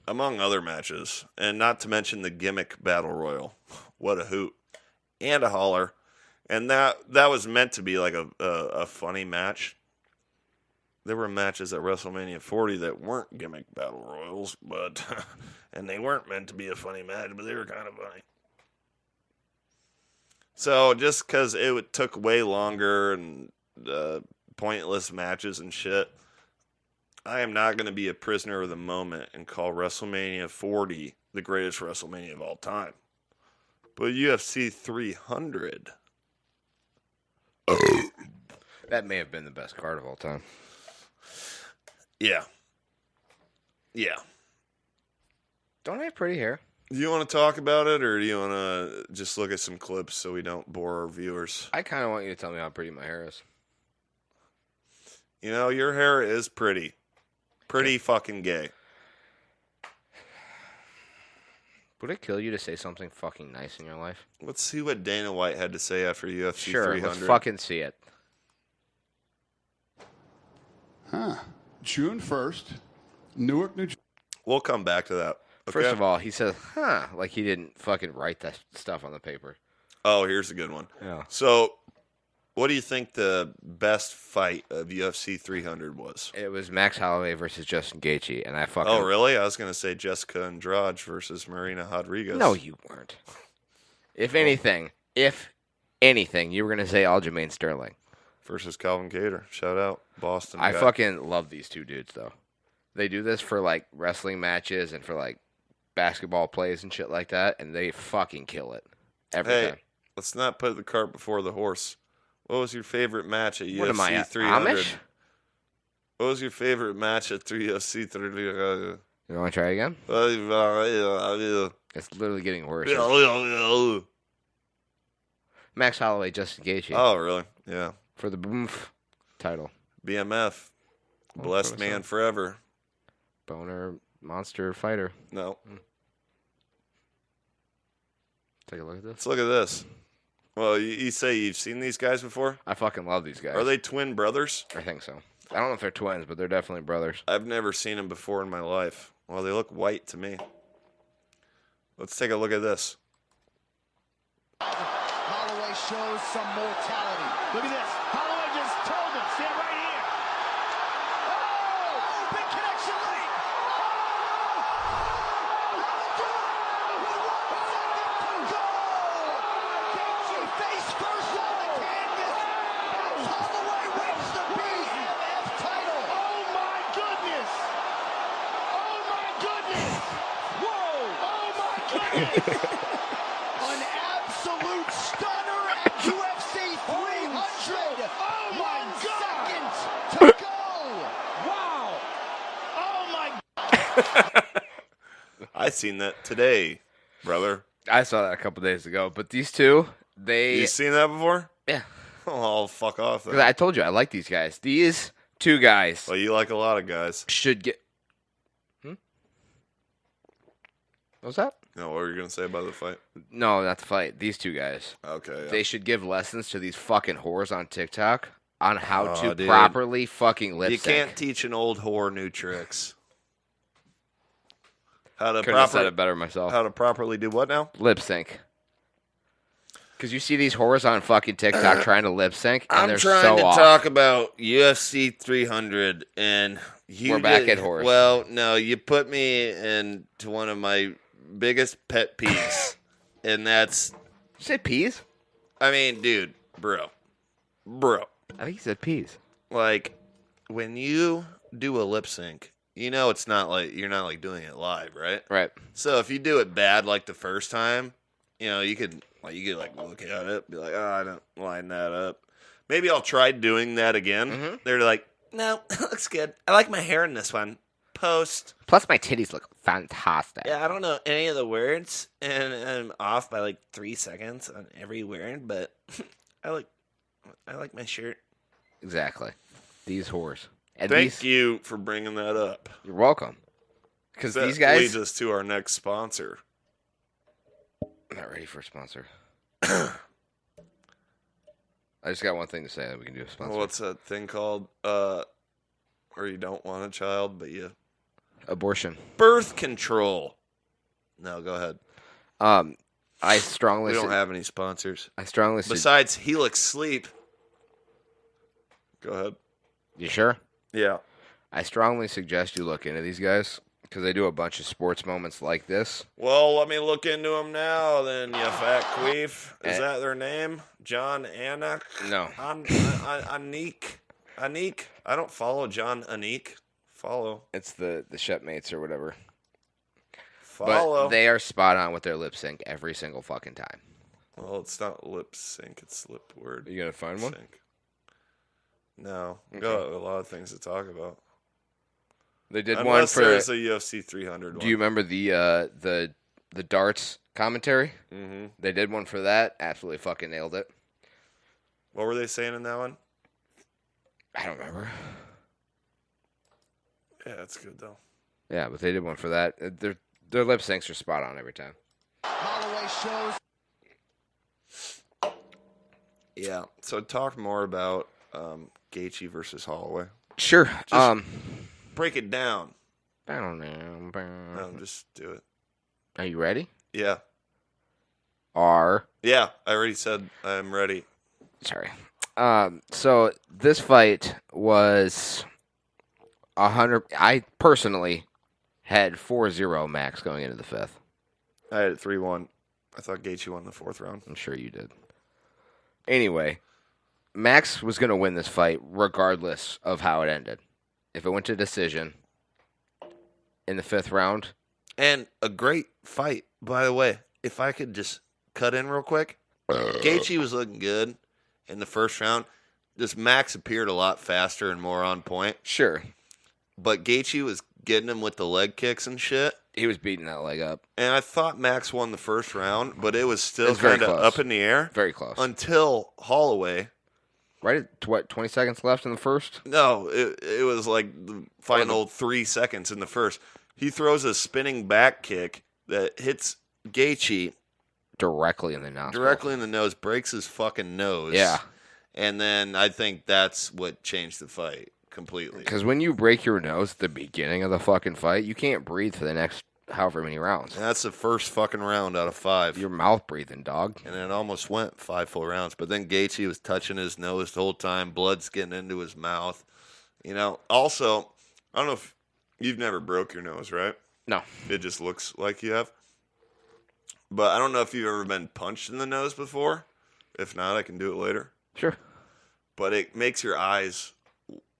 among other matches, and not to mention the gimmick battle royal. What a hoot. And a holler. And that was meant to be like a funny match. There were matches at WrestleMania 40 that weren't gimmick battle royals, but and they weren't meant to be a funny match, but they were kind of funny. So just because it took way longer and pointless matches and shit, I am not going to be a prisoner of the moment and call WrestleMania 40 the greatest WrestleMania of all time. But UFC 300. That may have been the best card of all time. Yeah. Yeah. Don't I have pretty hair? Do you want to talk about it, or do you want to just look at some clips so we don't bore our viewers? I kind of want you to tell me how pretty my hair is. You know, your hair is pretty. Pretty fucking gay. Would it kill you to say something fucking nice in your life? Let's see what Dana White had to say after UFC 300. Let's fucking see it. June 1st, Newark, New Jersey. We'll come back to that. Okay? First of all, he says, like he didn't fucking write that stuff on the paper. Oh, here's a good one. Yeah. So, what do you think the best fight of UFC 300 was? It was Max Holloway versus Justin Gaethje, and I fucking... Oh, really? I was going to say Jessica Andrade versus Marina Rodriguez. No, you weren't. If anything, you were going to say Aljamain Sterling. Versus Calvin Kattar. Shout out. Boston I guy. fucking love these two dudes, though. They do this for, like, wrestling matches and for, like, basketball plays and shit like that, and they fucking kill it. Every time. Let's not put the cart before the horse. What was your favorite match at What am I, UFC 300? Amish? What was your favorite match at UFC 300? You want to try again? It's literally getting worse. Max Holloway, Justin Gaethje. Oh, really? Yeah. For the BMF title. BMF. Blessed man forever. Boner monster fighter. No. Take a look at this. Let's look at this. Well, you say you've seen these guys before? I fucking love these guys. Are they twin brothers? I think so. I don't know if they're twins, but they're definitely brothers. I've never seen them before in my life. Well, they look white to me. Let's take a look at this. Holloway shows some mortality. Look at this. Holloway just told him, stand right here. Oh, big connection late. Face first on the canvas. Holloway wins the BMF title. Oh my goodness. An absolute stunner at UFC 300. Oh my God! To go. Wow. Oh my. I seen that today, brother. I saw that a couple days ago. But these two, You seen that before? Yeah. Oh, fuck off. Because I told you I like these guys. These two guys. Well, you like a lot of guys. Should get. What was that? No, what were you going to say about the fight? No, not the fight. These two guys. Okay. Yeah. They should give lessons to these fucking whores on TikTok on how to dude. properly fucking lip You sync. can't teach an old whore new tricks. How to Couldn't have said it better myself. How to properly do what now? Lip sync. Because you see these whores on fucking TikTok trying to lip sync, and I'm they're trying so to off. talk about UFC 300, and We're back at whores. Well, no, you put me into one of my biggest pet peeves, and that's... Did you say peas? I mean, dude, bro. I think he said peas. Like, when you do a lip sync, you know it's not like, you're not like doing it live, right? Right. So if you do it bad like the first time, you know, you could like look at it, be like, oh, I don't line that up. Maybe I'll try doing that again. Mm-hmm. They're like, no, it looks good. I like my hair in this one. Post. Plus, my titties look fantastic. Yeah, I don't know any of the words, and I'm off by like 3 seconds on every word, but I like my shirt. Exactly. These whores. And Thank you for bringing that up. You're welcome. Because That these guys... leads us to our next sponsor. I'm not ready for a sponsor. I just got one thing to say that we can do a sponsor. What's that thing called? Where you don't want a child, but you... Abortion. Birth control. No, go ahead. I strongly... We don't have any sponsors. I strongly... Besides Helix Sleep. Go ahead. You sure? Yeah. I strongly suggest you look into these guys because they do a bunch of sports moments like this. Well, let me look into them now, then, you fat queef. Is that their name? John Anik? No. Anik? Anik? I don't follow John Anik. Follow. It's the Shepmates or whatever. Follow. But they are spot on with their lip sync every single fucking time. Well, it's not lip sync, it's lip word. You gonna find one? Sync. No. Okay. Got a lot of things to talk about. They did Unless one for... there's a UFC 300 one. Do you remember the darts commentary? Mm-hmm. They did one for that. Absolutely fucking nailed it. What were they saying in that one? I don't remember. Yeah, that's good, though. Yeah, but they did one for that. Their lip syncs are spot on every time. Holloway shows. Yeah, so talk more about Gaethje versus Holloway. Sure. Break it down. No, Just do it. Are you ready? Yeah. Yeah, I already said I'm ready. Sorry. So this fight was 100. I personally had 4-0 Max going into the fifth. I had it 3-1. I thought Gaethje won the fourth round. I'm sure you did. Anyway, Max was going to win this fight regardless of how it ended. If it went to decision in the fifth round. And a great fight, by the way. If I could just cut in real quick. Gaethje was looking good in the first round. This Max appeared a lot faster and more on point. Sure. But Gaethje was getting him with the leg kicks and shit. He was beating that leg up. And I thought Max won the first round, but it was still kind of up in the air. Very close. Until Holloway. Right at, what, 20 seconds left in the first? No, it was like the final 3 seconds in the first. He throws a spinning back kick that hits Gaethje directly in the nose. Directly in the nose, breaks his fucking nose. Yeah. And then I think that's what changed the fight completely. Because when you break your nose at the beginning of the fucking fight, you can't breathe for the next however many rounds. And that's the first fucking round out of 5. Your mouth breathing, dog. And it almost went 5 full rounds. But then Gaethje was touching his nose the whole time. Blood's getting into his mouth. You know, also, I don't know if you've never broke your nose, right? No. It just looks like you have. But I don't know if you've ever been punched in the nose before. If not, I can do it later. Sure. But it makes your eyes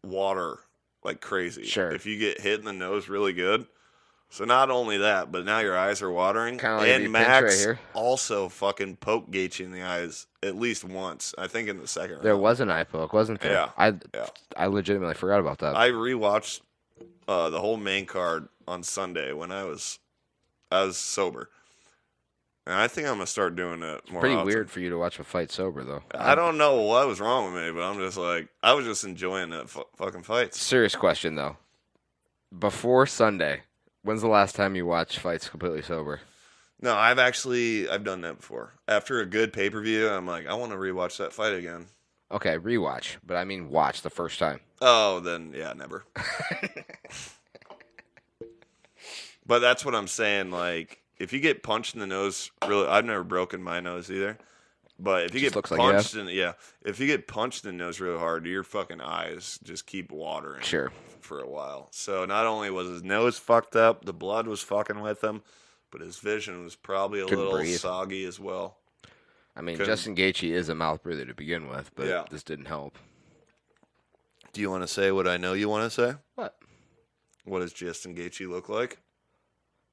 water like crazy. Sure. If you get hit in the nose really good. So not only that, but now your eyes are watering. Kinda like if you And pinch right Max here. also fucking poked Gaethje in the eyes at least once. I think in the second round. There was an eye poke, wasn't there? Yeah. I legitimately forgot about that. I rewatched the whole main card on Sunday when I was sober. And I think I'm gonna start doing that more Pretty often. weird for you to watch a fight sober, though. I don't know what was wrong with me, but I'm just like, I was just enjoying that fucking fights. Serious question, though. Before Sunday, when's the last time you watched fights completely sober? No, I've done that before. After a good pay-per-view, I'm like, I want to rewatch that fight again. Okay, rewatch, but I mean watch the first time. Oh, then yeah, never. But that's what I'm saying. Like, if you get punched in the nose, really, I've never broken my nose either. But if you Just get looks like punched you have. if you get punched in the nose really hard, your fucking eyes just keep watering. Sure. For a while. So not only was his nose fucked up, the blood was fucking with him, but his vision was probably a Couldn't little breathe. soggy as well. I mean, Couldn't- Justin Gaethje is a mouth breather to begin with, but Yeah. this didn't help. Do you want to say what I know you want to say? What? What does Justin Gaethje look like?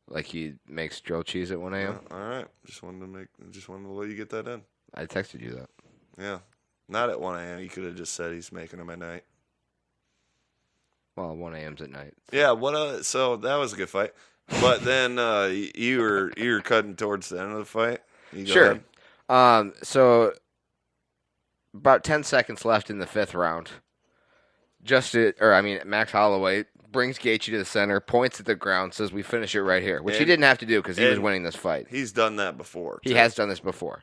Like he makes grilled cheese at 1 a.m.? All right. Just wanted to let you get that in. I texted you that. Yeah. Not at 1 a.m. You could have just said he's making them at night. Well, 1 a.m.'s at night. Yeah, so that was a good fight. But then you were cutting towards the end of the fight. You go Sure. ahead. So about 10 seconds left in the 5th round. Max Holloway brings Gaethje to the center, points at the ground, says we finish it right here, which he didn't have to do because he was winning this fight. He's done that before. He has done this before.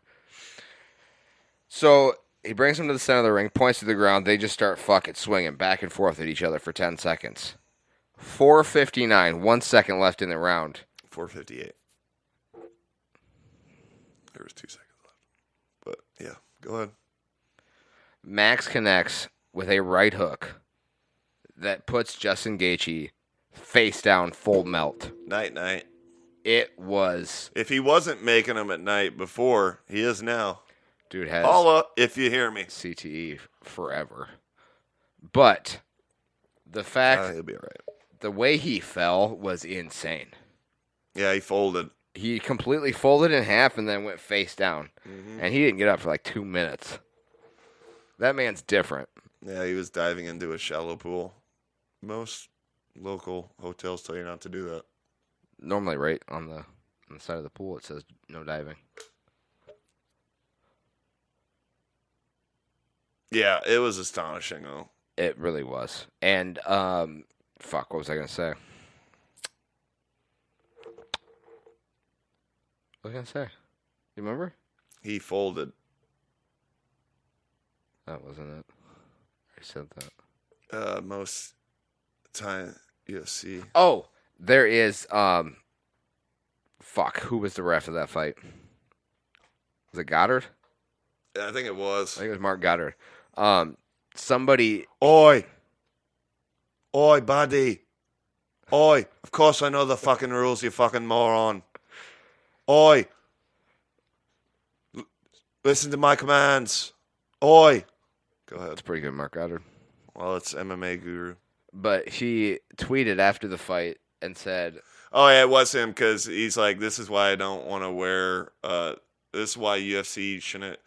So he brings him to the center of the ring, points to the ground. They just start fucking swinging back and forth at each other for 10 seconds. 4:59, 1 second left in the round. 4:58. There was 2 seconds left. But yeah, go ahead. Max connects with a right hook that puts Justin Gaethje face down, full melt. Night. It was. If he wasn't making them at night before, he is now. Dude has Holla if you hear me. CTE forever. But the fact he'll be all right. The way he fell was insane. Yeah, he folded. He completely folded in half and then went face down. Mm-hmm. And he didn't get up for like 2 minutes. That man's different. Yeah, he was diving into a shallow pool. Most local hotels tell you not to do that. Normally, right on the side of the pool, it says no diving. Yeah, it was astonishing, though. It really was. And, what was I going to say? What was I going to say? You remember? He folded. That wasn't it. I said that. Most time UFC. Oh, there is, who was the ref of that fight? Was it Goddard? Yeah, I think it was. I think it was Mark Goddard. Somebody. Oi, buddy. Oi, of course I know the fucking rules, you fucking moron. Oi. Listen to my commands. Oi. Go ahead. That's pretty good, Mark Goddard. Well, it's MMA guru. But he tweeted after the fight and said... Oh, yeah, it was him because he's like, this is why I don't want to wear... this is why UFC shouldn't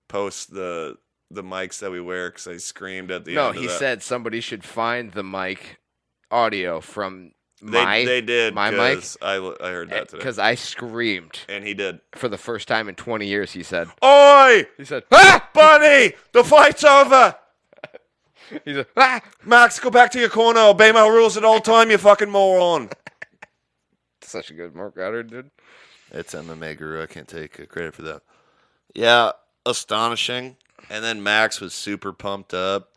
post the mics that we wear because I screamed at the end of that. No, he said somebody should find the mic audio from They did. my mic. I heard that today. Because I screamed. And he did. For the first time in 20 years, he said. Oi! He said, ah! Buddy! The fight's over! He said, ah! Max, go back to your corner. Obey my rules at all time, you fucking moron. Such a good Mark Goddard, dude. It's MMA guru. I can't take credit for that. Yeah, astonishing. And then Max was super pumped up.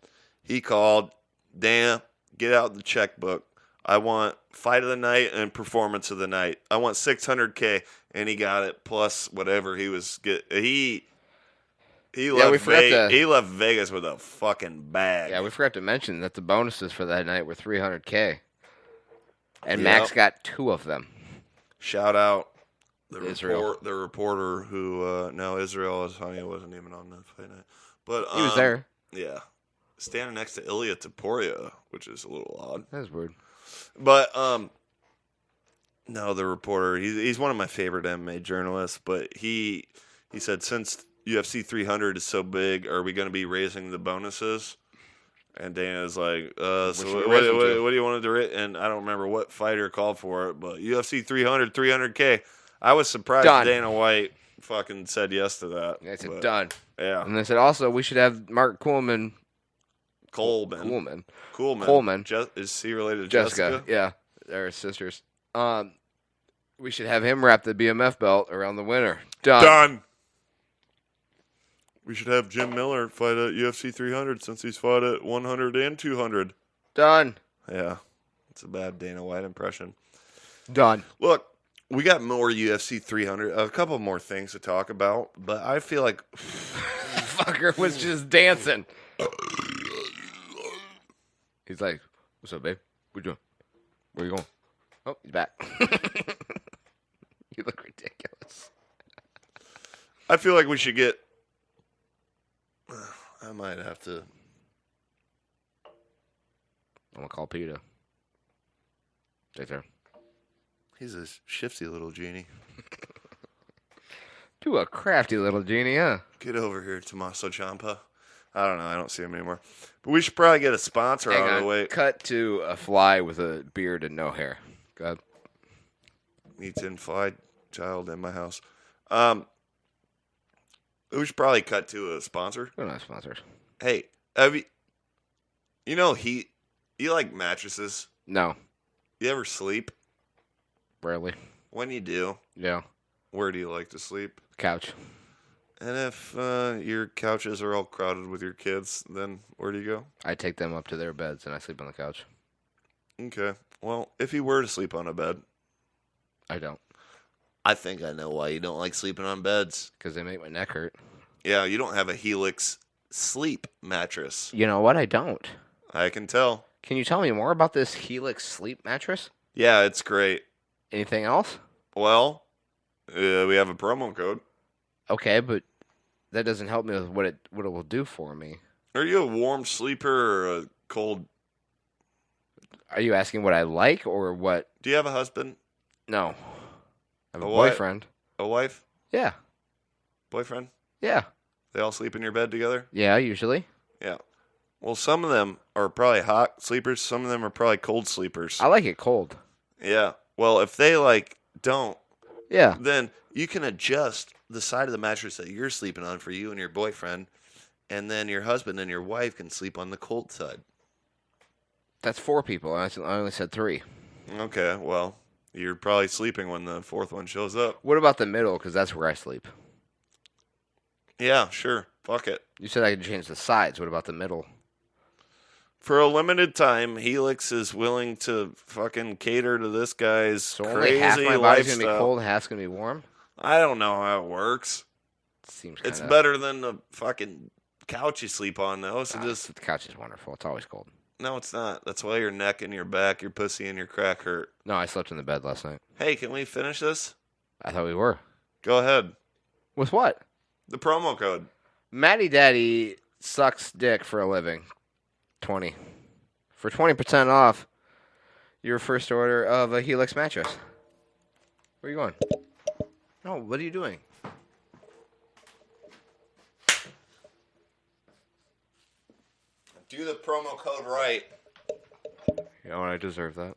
He called, damn, get out the checkbook. I want fight of the night and performance of the night. I want $600K, and he got it plus whatever he was get. He left Vegas with a fucking bag. Yeah, we forgot to mention that the bonuses for that night were $300K, and Max got 2 of them. Shout out Israel. the reporter who Israel Adesanya wasn't even on that fight night, but he was there. Yeah, standing next to Ilya Taporia, which is a little odd. That is weird. But No, the reporter. He's one of my favorite MMA journalists, but he said since UFC 300 is so big, are we going to be raising the bonuses? And Dana's like, so what do you want to do? And I don't remember what fighter called for it, but UFC 300, 300K. I was surprised Dana White fucking said yes to that. They said done. Yeah. And they said also we should have Mark Coleman. Coleman. Is he related to Jessica? Yeah, they're sisters. We should have him wrap the BMF belt around the winner. Done. We should have Jim Miller fight at UFC 300 since he's fought at 100 and 200. Done. Yeah. It's a bad Dana White impression. Done. Look, we got more UFC 300, a couple more things to talk about, but I feel like... Fucker was just dancing. He's like, what's up, babe? What you doing? Where you going? Oh, he's back. You look ridiculous. I feel like we should get... I might have to... I'm going to call Peter. Right there. He's a shifty little genie. Do a crafty little genie, huh? Get over here, Tommaso Ciampa. I don't know. I don't see him anymore. But we should probably get a sponsor out of the way. Cut to a fly with a beard and no hair. Go ahead. Meets in fly child in my house. We should probably cut to a sponsor. We're not sponsors. Hey, you like mattresses? No. You ever sleep? Rarely. When you do? Yeah. Where do you like to sleep? Couch. And if your couches are all crowded with your kids, then where do you go? I take them up to their beds and I sleep on the couch. Okay. Well, if you were to sleep on a bed. I don't. I think I know why you don't like sleeping on beds. Because they make my neck hurt. Yeah, you don't have a Helix sleep mattress. You know what? I don't. I can tell. Can you tell me more about this Helix sleep mattress? Yeah, it's great. Anything else? Well, we have a promo code. Okay, but that doesn't help me with what it will do for me. Are you a warm sleeper or a cold? Are you asking what I like or what? Do you have a husband? No. I have a boyfriend. A wife? Yeah. Boyfriend? Yeah. They all sleep in your bed together? Yeah, usually. Yeah. Well, some of them are probably hot sleepers. Some of them are probably cold sleepers. I like it cold. Yeah. Well, if they don't, yeah, then you can adjust the side of the mattress that you're sleeping on for you and your boyfriend, and then your husband and your wife can sleep on the cold side. That's 4 people. I only said 3. Okay. Well, you're probably sleeping when the 4th one shows up. What about the middle? Because that's where I sleep. Yeah, sure. Fuck it. You said I could change the sides. What about the middle? For a limited time, Helix is willing to fucking cater to this guy's so crazy only half my body's lifestyle. Gonna be cold, half's gonna be warm. I don't know how it works. Seems it's better than the fucking couch you sleep on, though. So the couch is wonderful. It's always cold. No, it's not. That's why your neck and your back, your pussy and your crack hurt. No, I slept in the bed last night. Hey, can we finish this? I thought we were. Go ahead. With what? The promo code. Matty Daddy sucks dick for a living. 20. For 20% off your first order of a Helix mattress. Where are you going? No, what are you doing? Do the promo code right. You know what? I deserve that.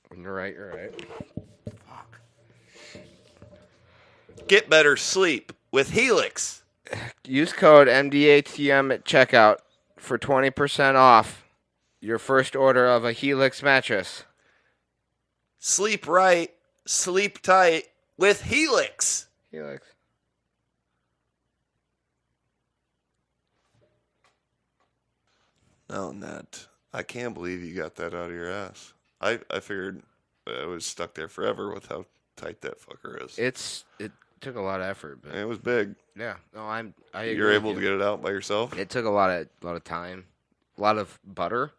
When you're right, you're right. Fuck. Get better sleep with Helix. Use code MDATM at checkout for 20% off your first order of a Helix mattress. Sleep right, sleep tight with Helix. Helix. No, Ned. I can't believe you got that out of your ass. I figured it was stuck there forever with how tight that fucker is. It took a lot of effort, but it was big. Yeah. No, I agree. You're able to get it out by yourself? It took a lot of time. A lot of butter,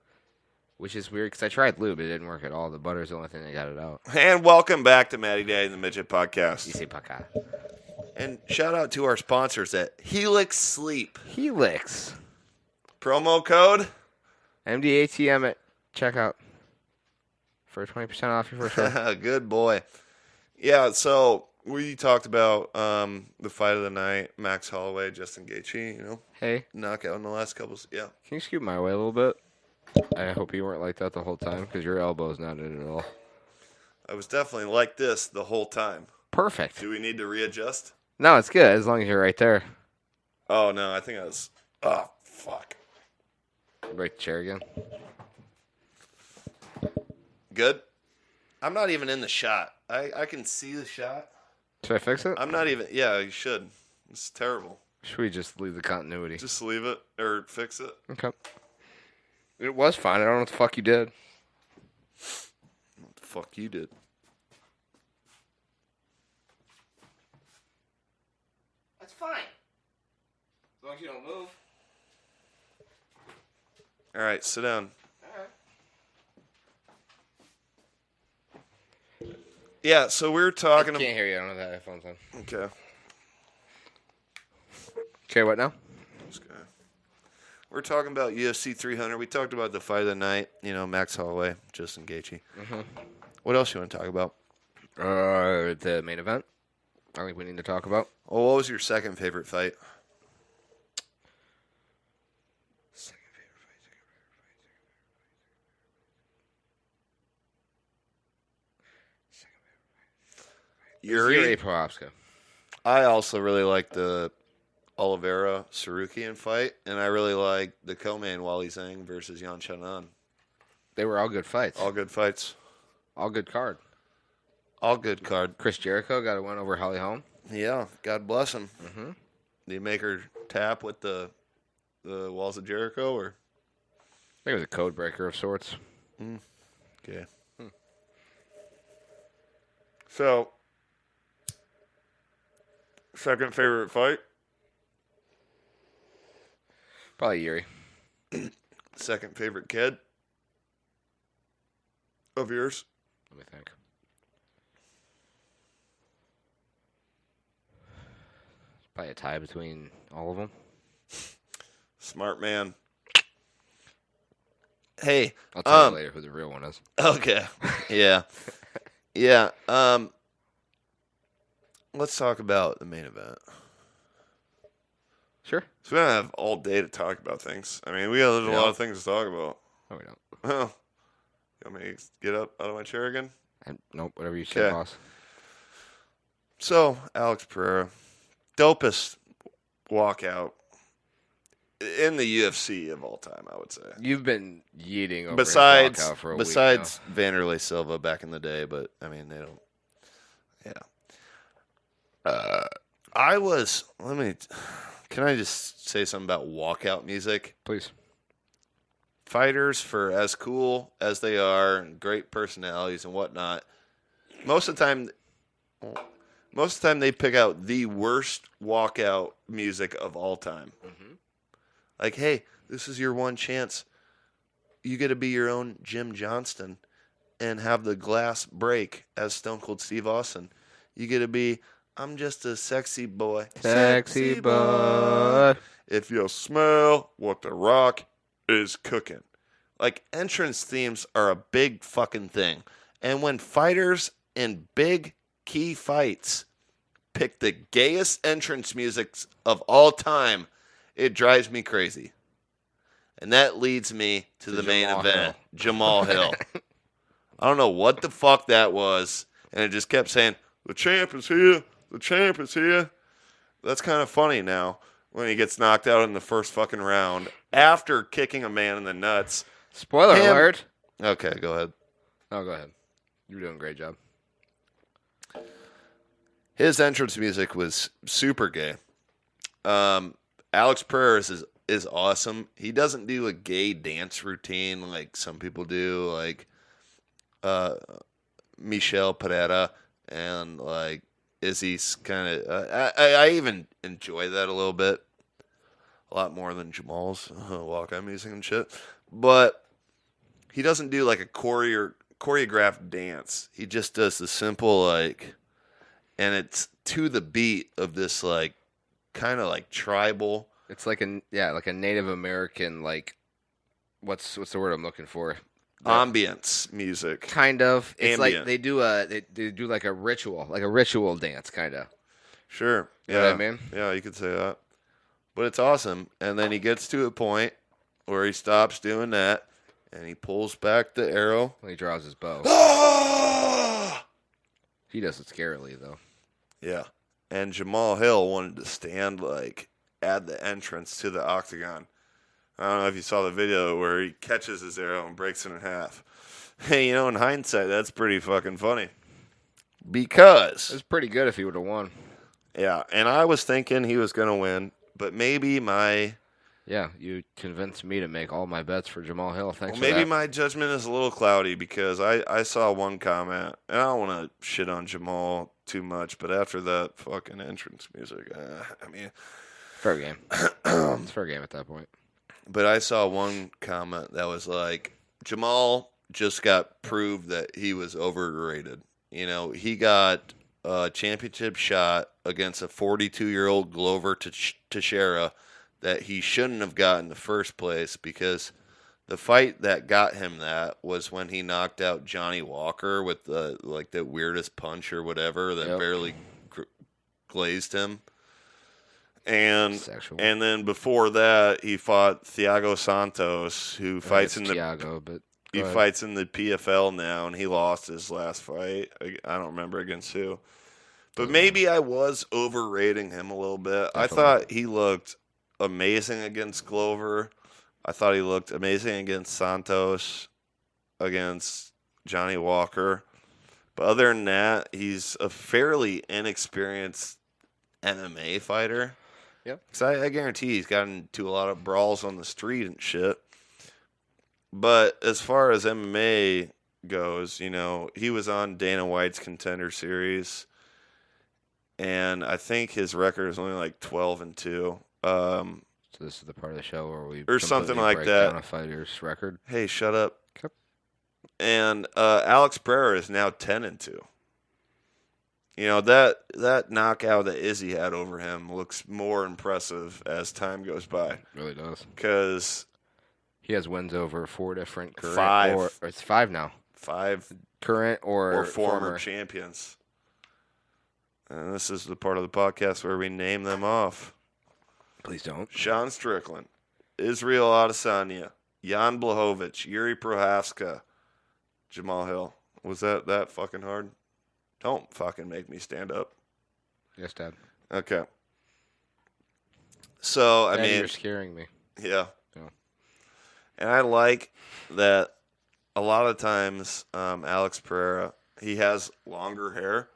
which is weird because I tried lube. It didn't work at all. The butter is the only thing that got it out. And welcome back to Matty Daddy and the Midget Podcast. Easy podcast. And shout out to our sponsors at Helix Sleep. Helix. Promo code MDATM at checkout for 20% off your first order. Good boy. Yeah, so we talked about the fight of the night, Max Holloway, Justin Gaethje, Hey. knockout in the last couple. Yeah. Can you scoot my way a little bit? I hope you weren't like that the whole time because your elbow's not in it at all. I was definitely like this the whole time. Perfect. Do we need to readjust? No, it's good as long as you're right there. Oh, no, I think I was... Oh, fuck. Break the chair again. Good? I'm not even in the shot. I can see the shot. Should I fix it? I'm not even... Yeah, you should. It's terrible. Should we just leave the continuity? Just leave it or fix it. Okay. It was fine. I don't know what the fuck you did. What the fuck you did? That's fine. As long as you don't move. All right, sit down. Yeah, so we were talking... I can't hear you. I don't have the headphones on. Okay. Okay, what now? We're talking about UFC 300. We talked about the fight of the night. Max Holloway, Justin Gaethje. Mm-hmm. What else you want to talk about? The main event. I think we need to talk about. Well, what was your second favorite fight? Yuri Prochazka. I also really like the Oliveira Sarukian fight, and I really like the co-main Wally Zhang versus Yan Xiaonan. They were all good fights. All good fights. All good card. All good card. Chris Jericho got a win over Holly Holm. Yeah, God bless him. Mm-hmm. Did he make her tap with the walls of Jericho, or? I think it was a code breaker of sorts. Okay. So, second favorite fight? Probably Yuri. Second favorite kid of yours? Let me think. Probably a tie between all of them. Smart man. Hey. I'll tell you later who the real one is. Okay. Yeah. Yeah. Let's talk about the main event. Sure. So we don't have all day to talk about things. I mean, there's a lot of things to talk about. No, we don't. Well, you want me to get up out of my chair again? Nope, whatever you say, boss. So, Alex Pereira, dopest walkout in the UFC of all time, I would say. You've been yeeting over besides his walkout for a besides week now. Vanderlei Silva back in the day, but I mean they don't. Yeah. Can I just say something about walkout music? Please. Fighters, for as cool as they are and great personalities and whatnot, most of the time they pick out the worst walkout music of all time. Mm-hmm. Like, hey, this is your one chance. You get to be your own Jim Johnston and have the glass break as Stone Cold Steve Austin. You get to be, I'm just a sexy boy. Sexy boy. If you smell what the Rock is cooking. Like, entrance themes are a big fucking thing. And when fighters in big key fights pick the gayest entrance music of all time, it drives me crazy. And that leads me to the main event, Jamal Hill. I don't know what the fuck that was. And it just kept saying, the champ is here. The champ is here. That's kind of funny now when he gets knocked out in the first fucking round after kicking a man in the nuts. Spoiler alert. Okay, go ahead. Oh, go ahead. You're doing a great job. His entrance music was super gay. Alex Pereira is awesome. He doesn't do a gay dance routine like some people do, like Michelle Pereira and like Izzy's kind of. I even enjoy that a little bit, a lot more than Jamal's walkout music and shit. But he doesn't do like a choreographed dance. He just does the simple like, and it's to the beat of this like kind of like tribal. It's like a Native American, like what's the word I'm looking for? ambience music. Kind of. It's Ambient. like they do like a ritual dance, kind of. Sure. You know what I mean? Yeah, you could say that. But it's awesome. And then he gets to a point where he stops doing that, and he pulls back the arrow. When he draws his bow. He does it scarily, though. Yeah. And Jamal Hill wanted to stand, like, at the entrance to the octagon. I don't know if you saw the video where he catches his arrow and breaks it in half. Hey, in hindsight, that's pretty fucking funny. Because... It was pretty good if he would have won. Yeah, and I was thinking he was going to win, but maybe my... Yeah, you convinced me to make all my bets for Jamal Hill. Thanks for maybe that. my judgment is a little cloudy because I saw one comment, and I don't want to shit on Jamal too much, but after that fucking entrance music, I mean... Fair game. It's fair game at that point. But I saw one comment that was like, Jamal just got proved that he was overrated. He got a championship shot against a 42-year-old Glover Teixeira that he shouldn't have got in the first place because the fight that got him that was when he knocked out Johnny Walker with the weirdest punch or whatever that barely glazed him. And then before that, he fought Thiago Santos, who fights in the fights in the PFL now, and he lost his last fight. I don't remember against who, but maybe I was overrating him a little bit. Definitely. I thought he looked amazing against Glover. I thought he looked amazing against Santos, against Johnny Walker. But other than that, he's a fairly inexperienced MMA fighter. Yep. Because I guarantee he's gotten into a lot of brawls on the street and shit. But as far as MMA goes, he was on Dana White's Contender Series. And I think his record is only like 12-2. So this is the part of the show where we or something like break that. Down a fighter's record. Hey, shut up. Yep. And Alex Pereira is now 10-2. That knockout that Izzy had over him looks more impressive as time goes by. It really does. Because he has wins over 4 different current 5. or it's 5 now. 5 current or former champions. And this is the part of the podcast where we name them off. Please don't. Sean Strickland, Israel Adesanya, Jan Blachowicz, Yuri Prohaska, Jamal Hill. Was that fucking hard? Don't fucking make me stand up. Yes, Dad. Okay. So, Daddy, you're scaring me. Yeah. And I like that a lot of times Alex Pereira, he has longer hair.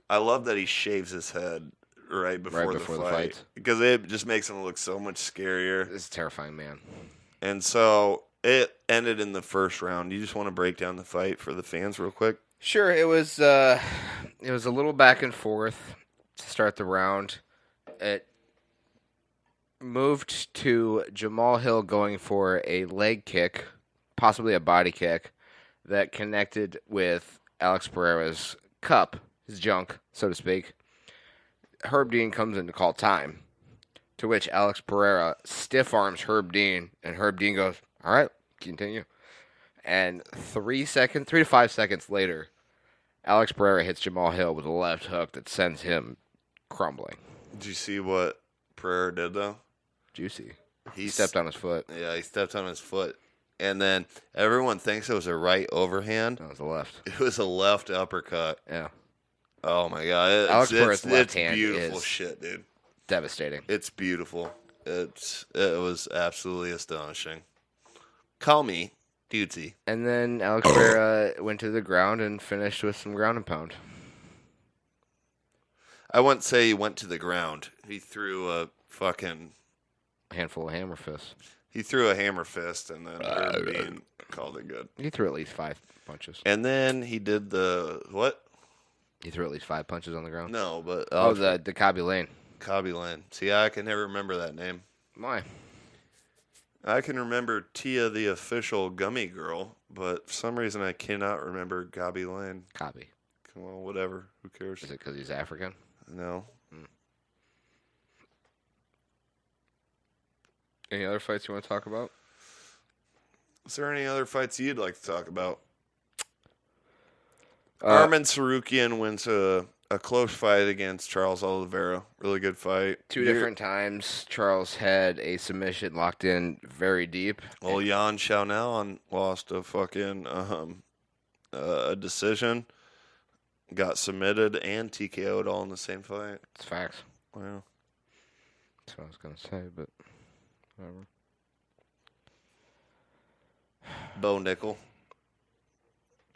I love that he shaves his head right before the fight. Because it just makes him look so much scarier. It's a terrifying man. And so it ended in the first round. You just want to break down the fight for the fans real quick? Sure, it was a little back and forth to start the round. It moved to Jamal Hill going for a leg kick, possibly a body kick, that connected with Alex Pereira's cup, his junk, so to speak. Herb Dean comes in to call time, to which Alex Pereira stiff arms Herb Dean, and Herb Dean goes, "All right, continue." And 3 to 5 seconds later, Alex Pereira hits Jamal Hill with a left hook that sends him crumbling. Did you see what Pereira did, though? Juicy. He stepped on his foot. Yeah, he stepped on his foot. And then everyone thinks it was a right overhand. No, it was a left. It was a left uppercut. Yeah. Oh, my God. Alex Pereira's left hand beautiful is shit, dude. Devastating. It's beautiful. It was absolutely astonishing. Call me Dudesy. And then Alex Pereira went to the ground and finished with some ground and pound. I wouldn't say he went to the ground. He threw a fucking handful of hammer fists. He threw a hammer fist, and then Herb Dean called it good. He threw at least 5 punches. And then he did the what? He threw at least 5 punches on the ground. No, but the Cobby Lane. Cobby Lane. See, I can never remember that name. Why? I can remember Tia, the official gummy girl, but for some reason I cannot remember Cobby Lane. Cobby. Well, whatever. Who cares? Is it because he's African? No. Any other fights you want to talk about? Is there any other fights you'd like to talk about? Uh, Arman Sarukian wins a close fight against Charles Oliveira. Really good fight. Two different times, Charles had a submission locked in very deep. Well, Jan Xiaonan lost a fucking a decision, got submitted and TKO'd all in the same fight. It's facts. Wow. That's what I was going to say, but whatever. Bo Nickel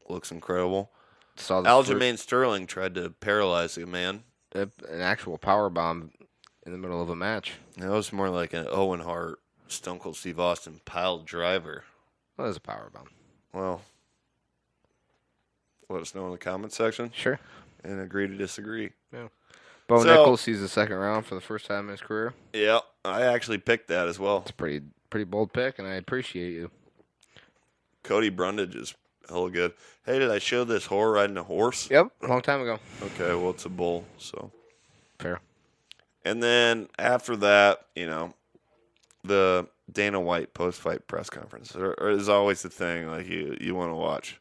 looks incredible. Saw the Aljamain Sterling tried to paralyze a man. An actual power bomb in the middle of a match. That was more like an Owen Hart, Stone Cold Steve Austin pile driver. Well, it was a power bomb. Well, let us know in the comment section. Sure. And agree to disagree. Yeah. Bo Nickel sees the second round for the first time in his career. Yeah, I actually picked that as well. It's a pretty bold pick, and I appreciate you. Cody Brundage is hella good. Hey, did I show this whore riding a horse? Yep, a long time ago. Okay, well, it's a bull, so. Fair. And then after that, the Dana White post-fight press conference is always the thing like you want to watch.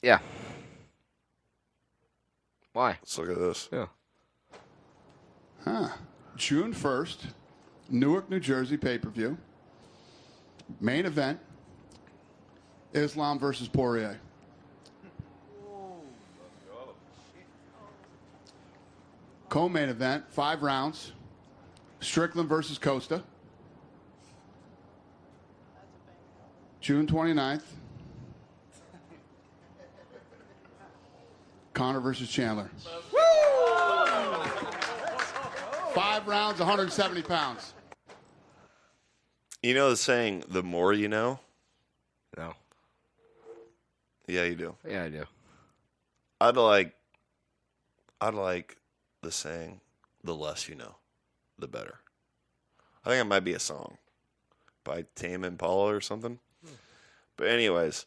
Yeah. Why? Let's look at this. Yeah. June 1st, Newark, New Jersey pay-per-view. Main event, Islam versus Poirier. Co-main event, 5 rounds, Strickland versus Costa. June 29th, Conor versus Chandler. 5 rounds, 170 pounds. You know the saying, the more you know? No. Yeah, you do. Yeah, I do. I'd like the saying, the less you know, the better. I think it might be a song by Tame Impala or something. But anyways,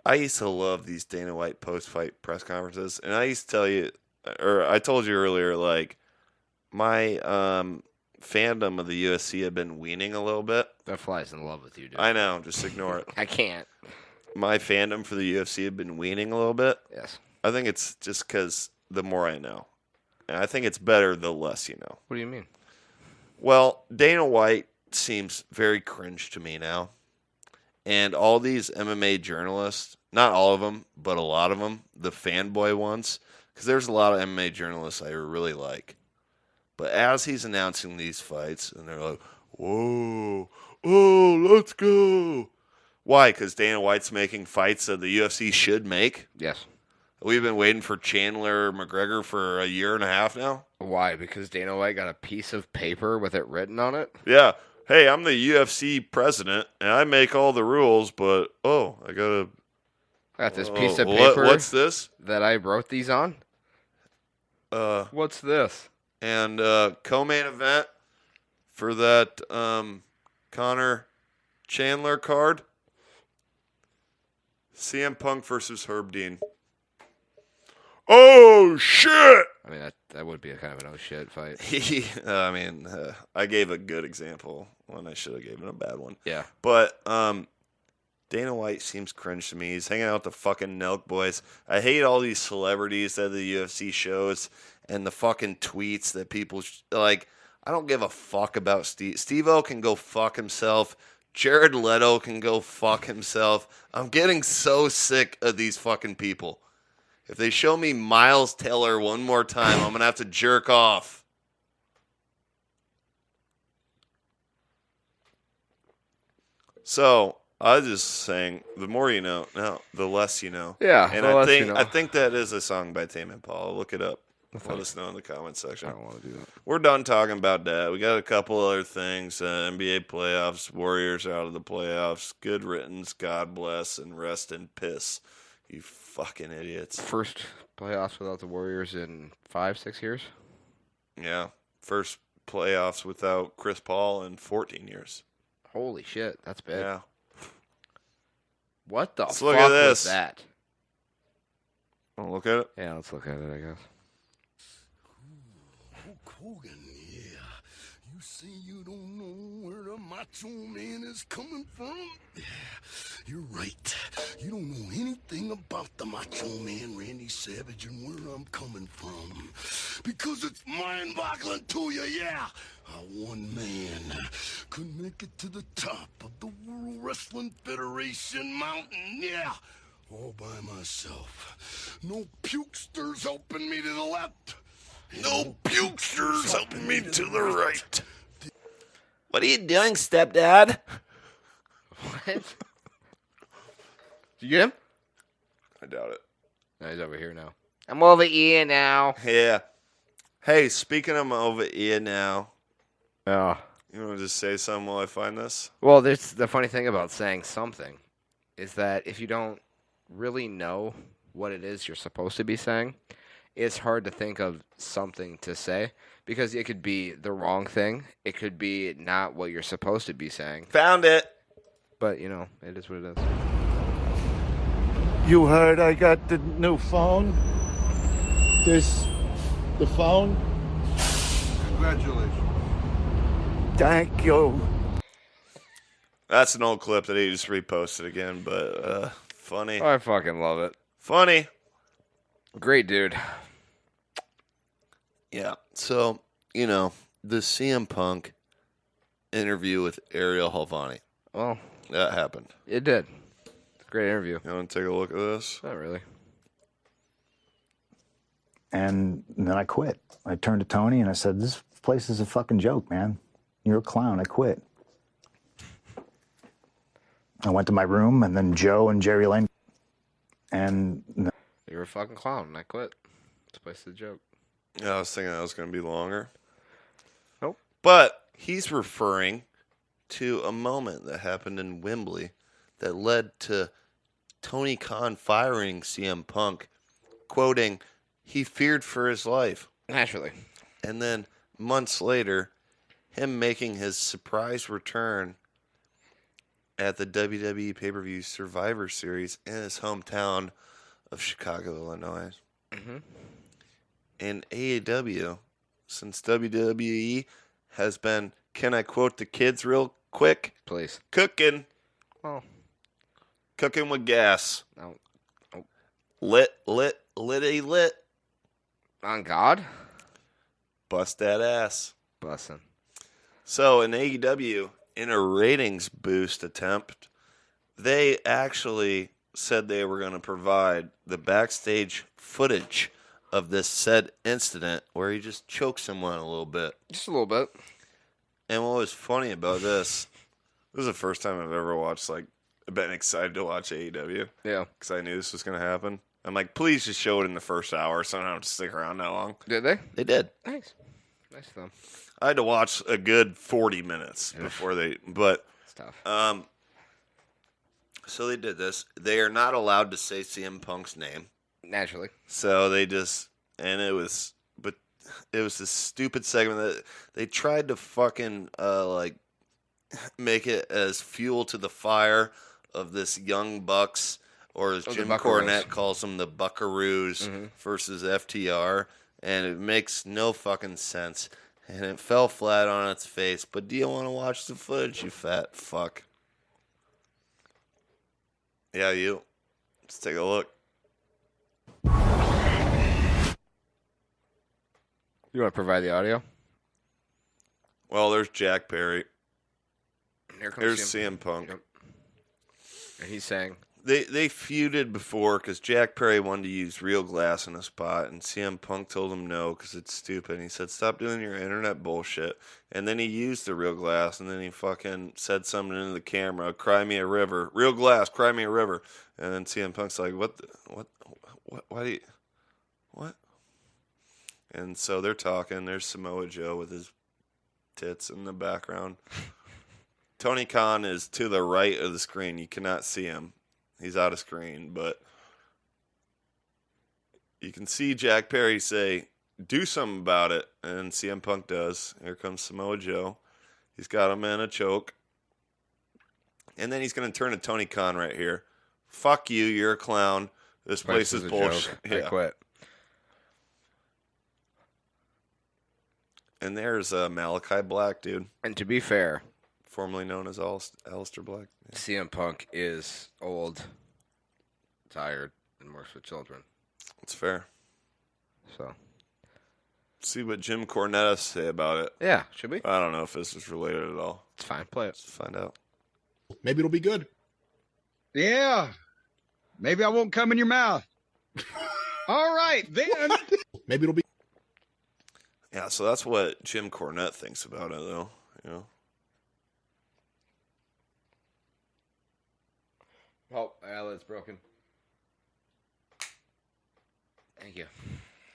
I used to love these Dana White post-fight press conferences. And I used to tell you, or I told you earlier, like, my fandom of the UFC had been weaning a little bit. That fly's in love with you, dude. I know, just ignore it. I can't. My fandom for the UFC had been weaning a little bit. Yes. I think it's just because the more I know. And I think it's better the less you know. What do you mean? Well, Dana White seems very cringe to me now. And all these MMA journalists, not all of them, but a lot of them, the fanboy ones, because there's a lot of MMA journalists I really like. But as he's announcing these fights, and they're like, whoa, oh, let's go. Why? Because Dana White's making fights that the UFC should make? Yes. We've been waiting for Chandler McGregor for a year and a half now? Why? Because Dana White got a piece of paper with it written on it? Yeah. Hey, I'm the UFC president, and I make all the rules, but, I got this piece of paper. What's this? That I wrote these on? What's this? And co-main event for that Conor Chandler card, CM Punk versus Herb Dean. Oh, shit! I mean, that would be a kind of an oh shit fight. I gave a good example when I should have given a bad one. Yeah. But Dana White seems cringe to me. He's hanging out with the fucking Nelk boys. I hate all these celebrities that the UFC shows and the fucking tweets that people like. I don't give a fuck about Steve. Steve-O can go fuck himself. Jared Leto can go fuck himself. I'm getting so sick of these fucking people. If they show me Miles Teller one more time, I'm going to have to jerk off. So, I was just saying, the more you know, the less you know. Yeah, and I think that is a song by Tame Impala. Look it up. Let us know in the comments section. I don't want to do that. We're done talking about that. We got a couple other things. NBA playoffs. Warriors out of the playoffs. Good riddance. God bless and rest in piss. You fucking idiots. First playoffs without the Warriors in 5-6 years? Yeah. First playoffs without Chris Paul in 14 years. Holy shit. That's big. Yeah. What the let's fuck look at this. was that? Want to look at it? Yeah, let's look at it, I guess. Hulk Hogan, yeah. You say you don't know where the Macho Man is coming from? Yeah, you're right. You don't know anything about the Macho Man, Randy Savage, and where I'm coming from. Because it's mind-boggling to you, yeah. How one man could make it to the top of the World Wrestling Federation mountain, yeah. All by myself. No pukesters helping me to the left. No pukesters helping me to the right. What are you doing, stepdad? What? Did you get him? I doubt it. No, he's over here now. I'm over here now. Yeah. Hey, speaking of over here now. Oh. You want to just say something while I find this? Well, there's the funny thing about saying something is that if you don't really know what it is you're supposed to be saying, it's hard to think of something to say because it could be the wrong thing. It could be not what you're supposed to be saying. Found it. But, you know, it is what it is. You heard I got the new phone? The phone? Congratulations. Thank you. That's an old clip that he just reposted again, but funny. I fucking love it. Funny. Great dude. Yeah. So, you know, the CM Punk interview with Ariel Helvani. Well, that happened. It did. It's a great interview. You want to take a look at this? Not really. And then I quit. I turned to Tony and I said, this place is a fucking joke, man. You're a clown. I quit. I went to my room, and then Joe and Jerry Lane. And You're a fucking clown, and I quit. This place is a joke. Yeah, I was thinking that was going to be longer. Nope. But he's referring to a moment that happened in Wembley that led to Tony Khan firing CM Punk, quoting, he feared for his life. Naturally. And then months later, him making his surprise return at the WWE pay-per-view Survivor Series in his hometown of Chicago, Illinois. Mm-hmm. In AEW, since WWE has been, can I quote the kids real quick? Please. Cooking. Oh. Cooking with gas. No. Oh. Lit. On God? Bust that ass. Bussin'. So in AEW, in a ratings boost attempt, they actually said they were going to provide the backstage footage of this said incident where he just choked someone a little bit. Just a little bit. And what was funny about this was the first time I've ever watched, been excited to watch AEW. Yeah. Because I knew this was going to happen. I'm like, please just show it in the first hour so I don't have to stick around that long. Did they? They did. Nice. Nice of them. I had to watch a good 40 minutes before but it's tough. So they did this. They are not allowed to say CM Punk's name. Naturally. So they just, and it was this stupid segment that they tried to fucking make it as fuel to the fire of this Young Bucks, or as Jim Cornette calls them, the Buckaroos versus FTR, and it makes no fucking sense. And it fell flat on its face. But do you want to watch the footage, you fat fuck? Yeah, you. Let's take a look. You want to provide the audio? Well, there's Jack Perry. Here comes Here's CM Punk. Yep. And he's saying... They feuded before because Jack Perry wanted to use real glass in a spot, and CM Punk told him no because it's stupid. And he said, stop doing your internet bullshit. And then he used the real glass, and then he fucking said something into the camera, cry me a river. Real glass, cry me a river. And then CM Punk's like, what, why do you, what? And so they're talking. There's Samoa Joe with his tits in the background. Tony Khan is to the right of the screen. You cannot see him. He's out of screen, but you can see Jack Perry say, do something about it. And CM Punk does. Here comes Samoa Joe. He's got him in a choke. And then he's going to turn to Tony Khan right here. Fuck you, you're a clown. This place is bullshit. I quit. And there's Malachi Black, dude. And to be fair, formerly known as Alistair Black. Yeah. CM Punk is old, tired, and works with children. It's fair. So. See what Jim Cornette has to say about it. Yeah, should we? I don't know if this is related at all. It's fine. Play it. Let's find out. Maybe it'll be good. Yeah. Maybe I won't come in your mouth. All right, then. Maybe it'll be. Yeah, so that's what Jim Cornette thinks about it, though. You know. Oh, outlet's broken. Thank you.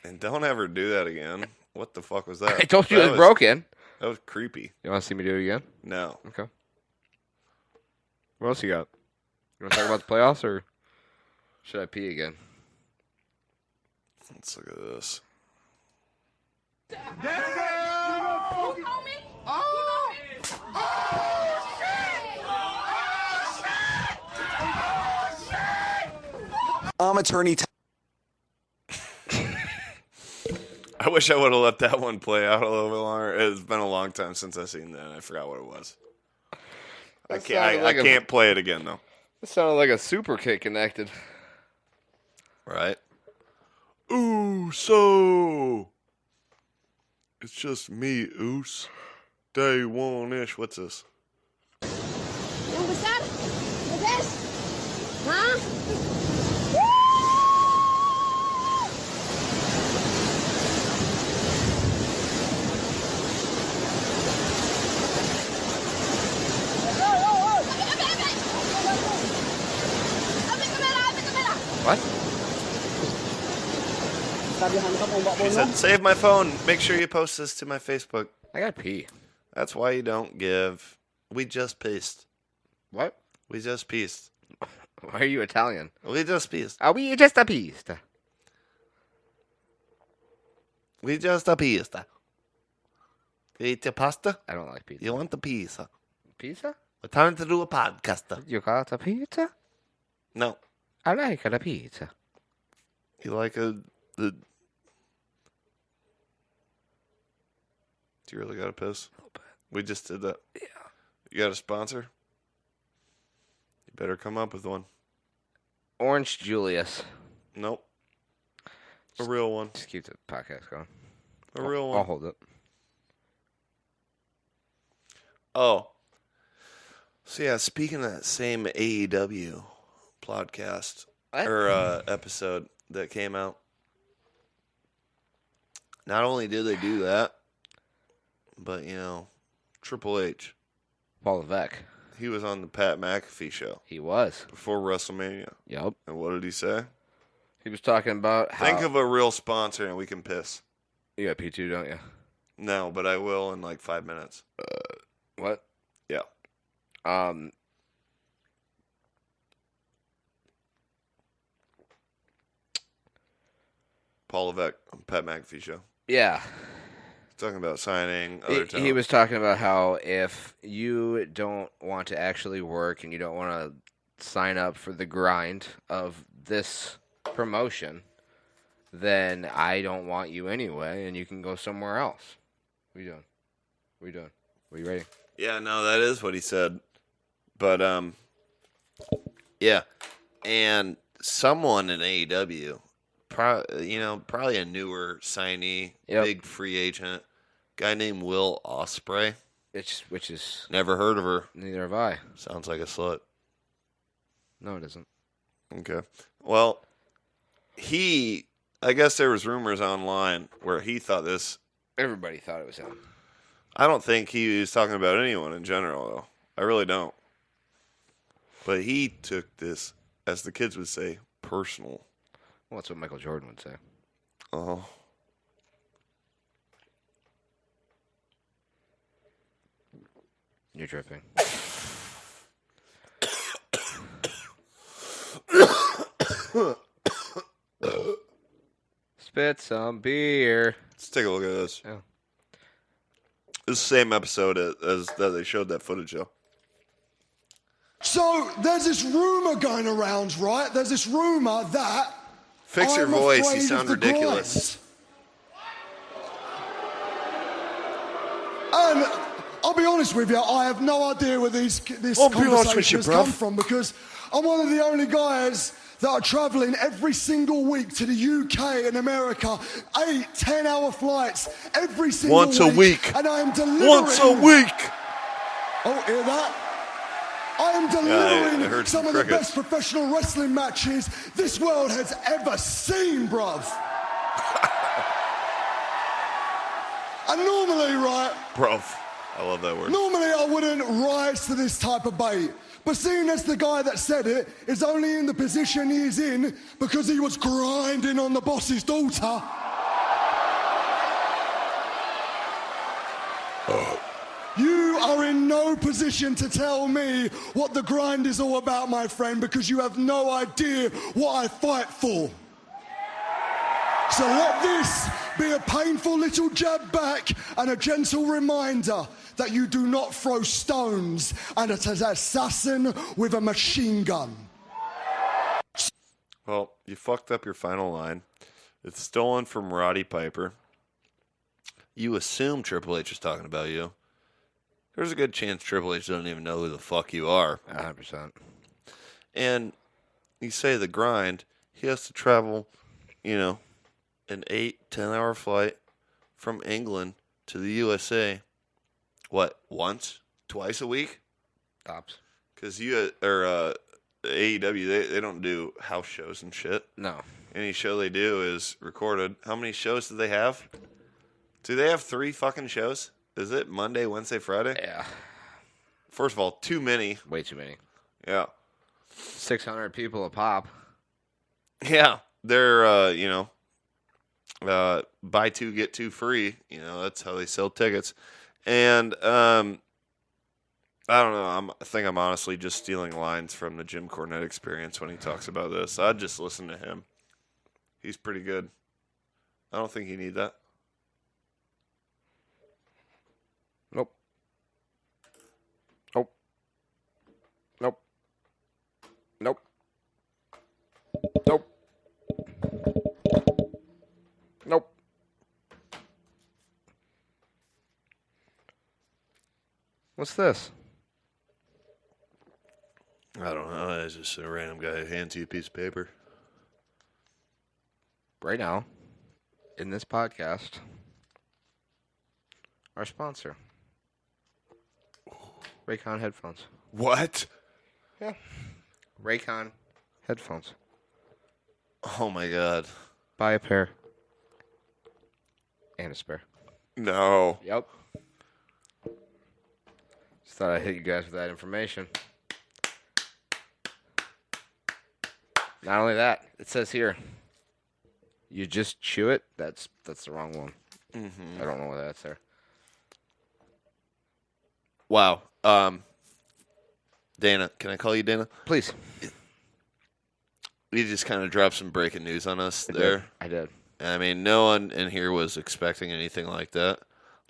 And don't ever do that again. What the fuck was that? I told you it was broken. That was creepy. You want to see me do it again? No. Okay. What else you got? You want to talk about the playoffs, or should I pee again? Let's look at this. I'm attorney. I wish I would have let that one play out a little bit longer. It's been a long time since I've seen that. I forgot what it was. I can't play it again, though. It sounded like a super kick connected. Right? Ooh, so it's just me, Oos. Day one-ish. What's this? Empezar. ¿Qué es? ¿Ah? What? He said, save my phone. Make sure you post this to my Facebook. I got pee. That's why you don't give. We just pieced. What? We just pieced. Why are you Italian? We just pieced. Are we just a pieced? We just a pizza. You eat your pasta? I don't like pizza. You want the pizza? Pizza? We're trying to do a podcast. You got a pizza? No. I like a pizza. You like the... Do you really got to piss? A little bit. We just did that. Yeah. You got a sponsor? You better come up with one. Orange Julius. Nope. A real one. Just keep the podcast going. A real one. I'll hold it. Oh. So yeah, speaking of that same AEW podcast or episode that came out, not only did they do that, but you know, Triple H, Paul Levesque, he was on the Pat McAfee show. He was before WrestleMania. Yep. And what did he say? He was talking about how... Think of a real sponsor and we can piss. You got P2, don't you? No, but I will in like 5 minutes. What? Yeah. Paul Levesque on Pat McAfee show. Yeah. Talking about signing other talent. He was talking about how if you don't want to actually work and you don't want to sign up for the grind of this promotion, then I don't want you anyway, and you can go somewhere else. What are you doing? What are you doing? Are you ready? Yeah, no, that is what he said. But, yeah. And someone in AEW, probably a newer signee, big free agent, guy named Will Ospreay. Which is... Never heard of her. Neither have I. Sounds like a slut. No, it isn't. Okay. Well, I guess there was rumors online where he thought this. Everybody thought it was him. I don't think he was talking about anyone in general, though. I really don't. But he took this, as the kids would say, personal. Well, that's what Michael Jordan would say. Oh. You're dripping. Spit some beer. Let's take a look at this. Yeah. This is the same episode as that they showed that footage of. So there's this rumor going around, right? There's this rumor that Fix your I'm voice. afraid You of sound the ridiculous. And I'll be honest with you, I have no idea where this conversation has come from, because I'm one of the only guys that are traveling every single week to the UK and America, 8-10-hour flights every single week. Once a week. And I am delivering. Once a week. Oh, hear that? I am delivering some of the best professional wrestling matches this world has ever seen, bruv. And normally, right? Bruv. I love that word. Normally, I wouldn't rise to this type of bait. But seeing as the guy that said it is only in the position he is in because he was grinding on the boss's daughter. You are in no position to tell me what the grind is all about, my friend, because you have no idea what I fight for. So let this be a painful little jab back and a gentle reminder that you do not throw stones at an assassin with a machine gun. Well, you fucked up your final line. It's stolen from Roddy Piper. You assume Triple H is talking about you. There's a good chance Triple H doesn't even know who the fuck you are. 100%. And you say the grind, he has to travel, an 8-10 hour flight from England to the USA. What, once? Twice a week? Tops. Because AEW, they don't do house shows and shit. No. Any show they do is recorded. How many shows do they have? Do they have 3 fucking shows? Is it Monday, Wednesday, Friday? Yeah. First of all, too many. Way too many. Yeah. 600 people a pop. Yeah. They're, buy 2, get 2 free. That's how they sell tickets. And I don't know. I think I'm honestly just stealing lines from the Jim Cornette Experience when he talks about this. I'd just listen to him. He's pretty good. I don't think you need that. Nope. Nope. Nope. Nope. Nope. Nope. What's this? I don't know. It's just a random guy hands you a piece of paper. Right now, in this podcast, our sponsor, Raycon headphones. What? Yeah. Raycon headphones. Oh my god. Buy a pair. And a spare. No. Yep. Just thought I'd hit you guys with that information. Not only that, it says here, you just chew it. That's the wrong one. Mm-hmm. I don't know why that's there. Wow. Dana, can I call you Dana? Please. You just kind of dropped some breaking news on us there. I did. I mean, no one in here was expecting anything like that,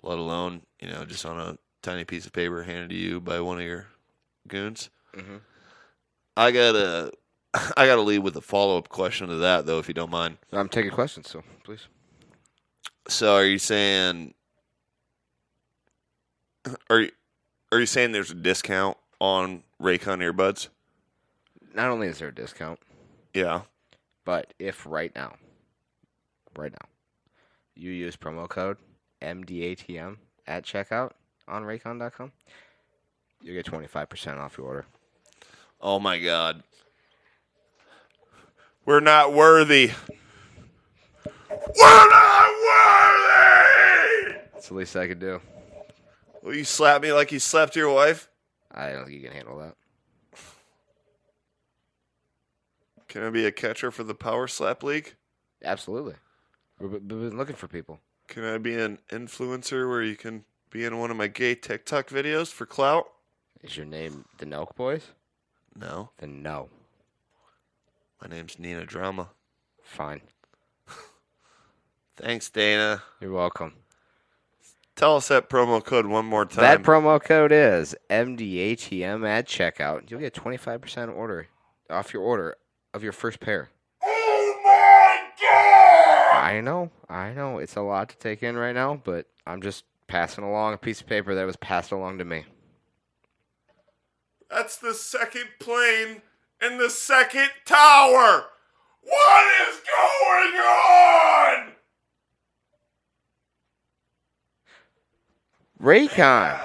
let alone, just on a tiny piece of paper handed to you by one of your goons. Mm-hmm. I gotta lead with a follow-up question to that, though, if you don't mind. I'm taking questions, so please. So, are you saying saying there's a discount on Raycon earbuds? Not only is there a discount, yeah, but if right now, you use promo code MDATM at checkout on Raycon.com, you get 25% off your order. Oh my God. We're not worthy. We're not worthy! That's the least I could do. Will you slap me like you slapped your wife? I don't think you can handle that. Can I be a catcher for the Power Slap League? Absolutely. We've been looking for people. Can I be an influencer where you can be in one of my gay TikTok videos for clout? Is your name the Nelk Boys? No. Then no. My name's Nina Drama. Fine. Thanks, Dana. You're welcome. Tell us that promo code one more time. That promo code is MDATM at checkout. You'll get 25% off your order of your first pair. Oh my God! I know. It's a lot to take in right now, but I'm just passing along a piece of paper that was passed along to me. That's the second plane in the second tower. What is going on? Raycon.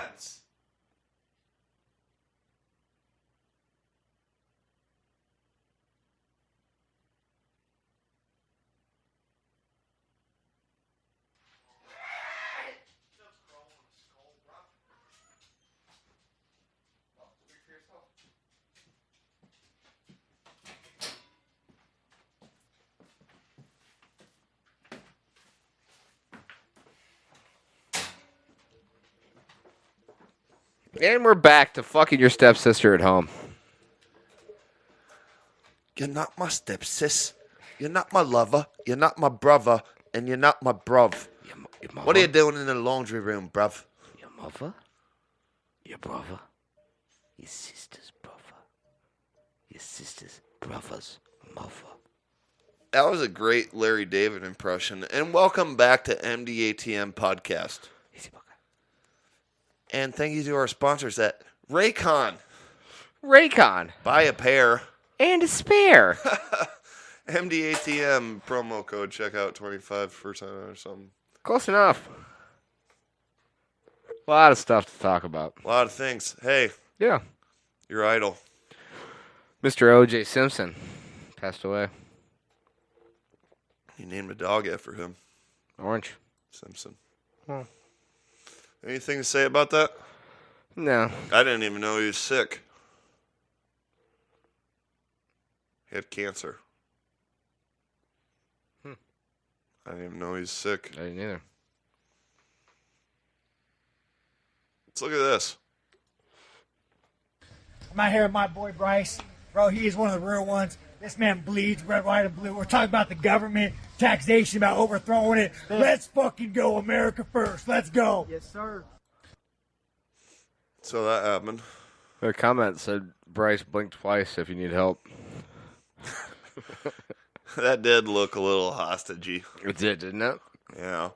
And we're back to fucking your stepsister at home. You're not my stepsis. You're not my lover. You're not my brother. And you're not my bruv. What are you doing in the laundry room, bruv? Your mother? Your brother? Your sister's brother? Your sister's brother's mother? That was a great Larry David impression. And welcome back to MDATM Podcast. And thank you to our sponsors at Raycon. Raycon. Buy a pair. And a spare. MDATM promo code. Check out 25% or something. Close enough. A lot of stuff to talk about. A lot of things. Hey. Yeah. Your idol. Mr. O.J. Simpson passed away. You named a dog after him. Orange. Simpson. Oh. Anything to say about that? No. I didn't even know he was sick. He had cancer. I didn't even know he was sick. I didn't either. Let's look at this. I'm out here with my boy Bryce. Bro, he is one of the real ones. This man bleeds red, white, and blue. We're talking about the government, taxation, about overthrowing it. Let's fucking go, America first. Let's go. Yes, sir. So that happened. The comment said, Bryce, blink twice if you need help. That did look a little hostagey. It did, didn't it? Yeah.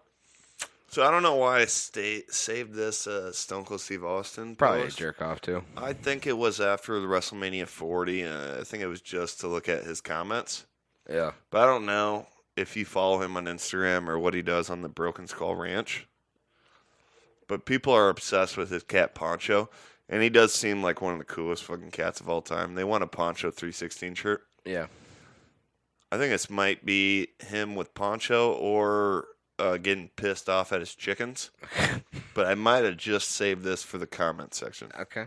So I don't know why I saved this Stone Cold Steve Austin Probably post. a jerk off, too. I think it was after the WrestleMania 40. I think it was just to look at his comments. Yeah. But I don't know if you follow him on Instagram or what he does on the Broken Skull Ranch. But people are obsessed with his cat Poncho. And he does seem like one of the coolest fucking cats of all time. They want a Poncho 316 shirt. Yeah. I think this might be him with Poncho or getting pissed off at his chickens. But I might have just saved this for the comment section. Okay.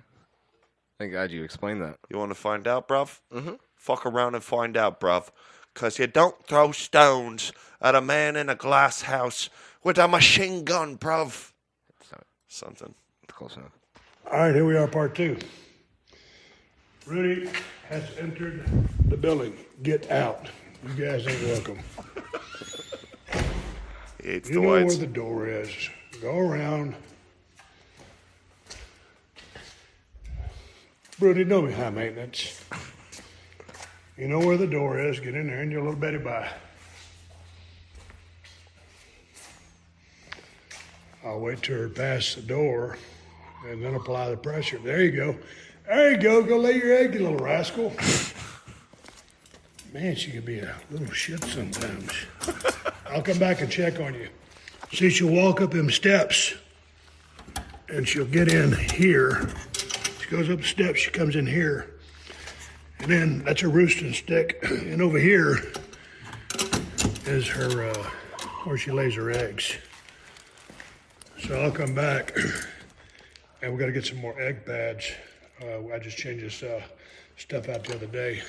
Thank God you explained that. You want to find out, bruv? Mm-hmm. Fuck around and find out, bruv. Because you don't throw stones at a man in a glass house with a machine gun, bruv. Something. Close enough. All right, here we are, part two. Rudy has entered the building. Get out. You guys ain't welcome. He hates you the know whites. where the door is. Go around. Rudy, don't be high maintenance. You know where the door is. Get in there and your little Betty bye. I'll wait till her past the door and then apply the pressure. There you go. There you go. Go lay your egg, you little rascal. Man, she could be a little shit sometimes. I'll come back and check on you. See, she'll walk up them steps and she'll get in here. She goes up the steps, she comes in here. And then that's her roosting stick. And over here is her, where she lays her eggs. So I'll come back and we got to get some more egg pads. I just changed this stuff out the other day.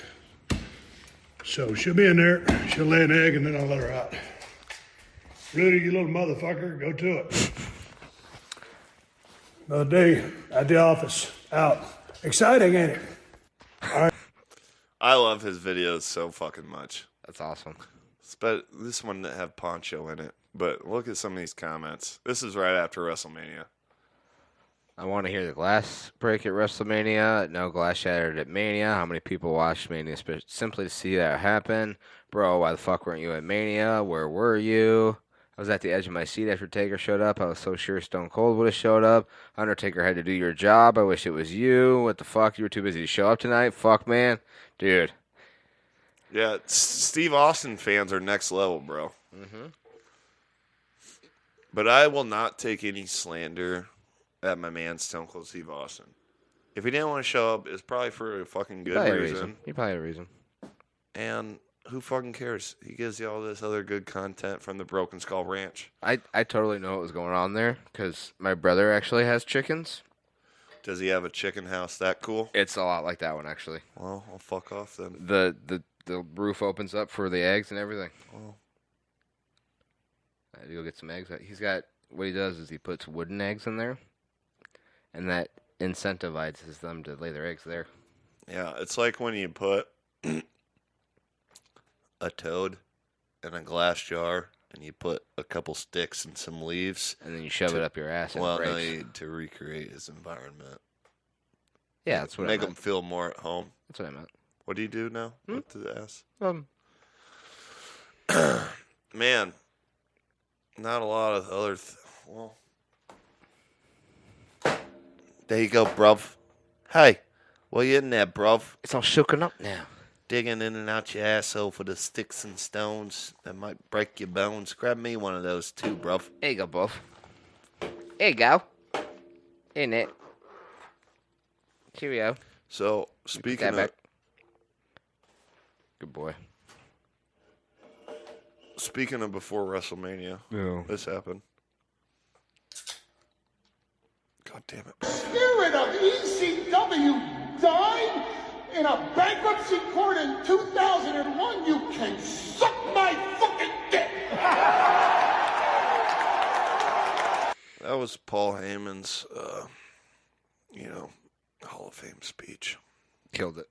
So she'll be in there, she'll lay an egg, and then I'll let her out. Rudy, you little motherfucker, go to it. Another day at the office, out. Exciting, ain't it? All right. I love his videos so fucking much. That's awesome. But this one didn't have Poncho in it. But look at some of these comments. This is right after WrestleMania. I want to hear the glass break at WrestleMania. No glass shattered at Mania. How many people watched Mania simply to see that happen? Bro, why the fuck weren't you at Mania? Where were you? I was at the edge of my seat after Taker showed up. I was so sure Stone Cold would have showed up. Undertaker had to do your job. I wish it was you. What the fuck? You were too busy to show up tonight? Fuck, man. Dude. Yeah, Steve Austin fans are next level, bro. Mm-hmm. But I will not take any slander at my man Stone Cold Steve Austin. If he didn't want to show up, it's probably for a fucking good reason. He probably had a reason. And who fucking cares? He gives you all this other good content from the Broken Skull Ranch. I totally know what was going on there because my brother actually has chickens. Does he have a chicken house that cool? It's a lot like that one, actually. Well, I'll fuck off then. The roof opens up for the eggs and everything. Oh. I had to go get some eggs. What he does is he puts wooden eggs in there, and that incentivizes them to lay their eggs there. Yeah, it's like when you put a toad in a glass jar and you put a couple sticks and some leaves. And then you shove it up your ass and it breaks. No, you need to recreate his environment. Yeah, that's what I Make meant. him feel more at home. That's what I meant. What do you do now with the ass? Man, not a lot of other... well, there you go, bruv. Hey, what you in there, bruv? It's all shooken up now. Digging in and out your asshole for the sticks and stones that might break your bones. Grab me one of those too, bruv. There you go, bruv. There you go. In it. Cheerio. So, speaking of... Good boy. Speaking of before WrestleMania, this happened. God damn it. Spirit of ECW died in a bankruptcy court in 2001. You can suck my fucking dick. That was Paul Heyman's, Hall of Fame speech. Killed it.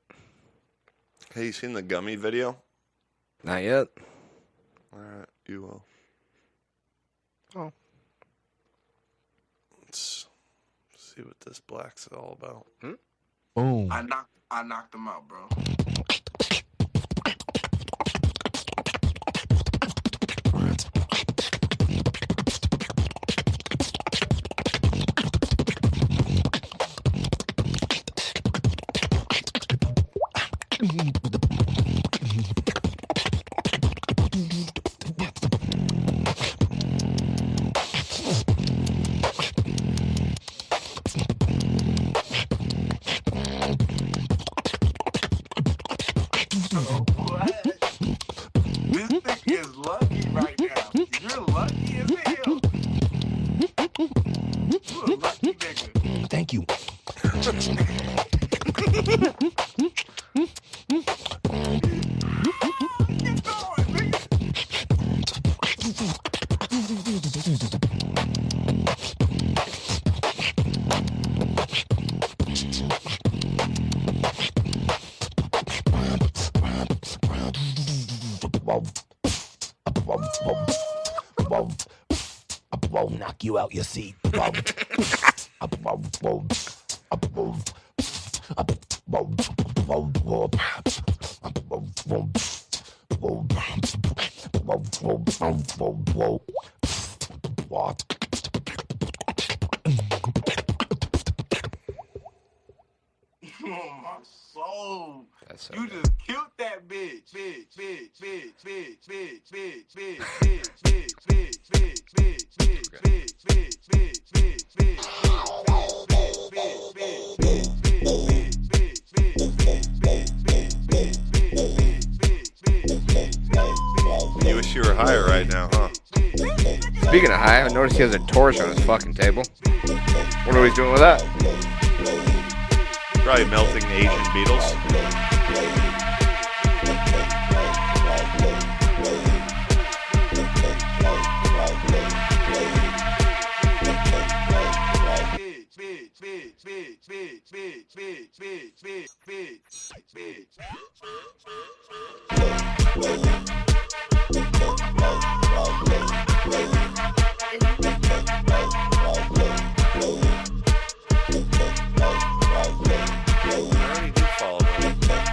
Hey, you seen the Gummy video? Not yet. All right, you will. Oh. Let's see what this black's all about. Boom. I knocked him out, bro. Thank you. Knock you out your seat. Oh, my soul. That's so you good. just killed that bitch. You wish you were higher right now, huh? Speaking of high, I noticed he has a torch on his fucking table. Wonder what he's doing with that. Probably melting Asian beetles. I already do follow them.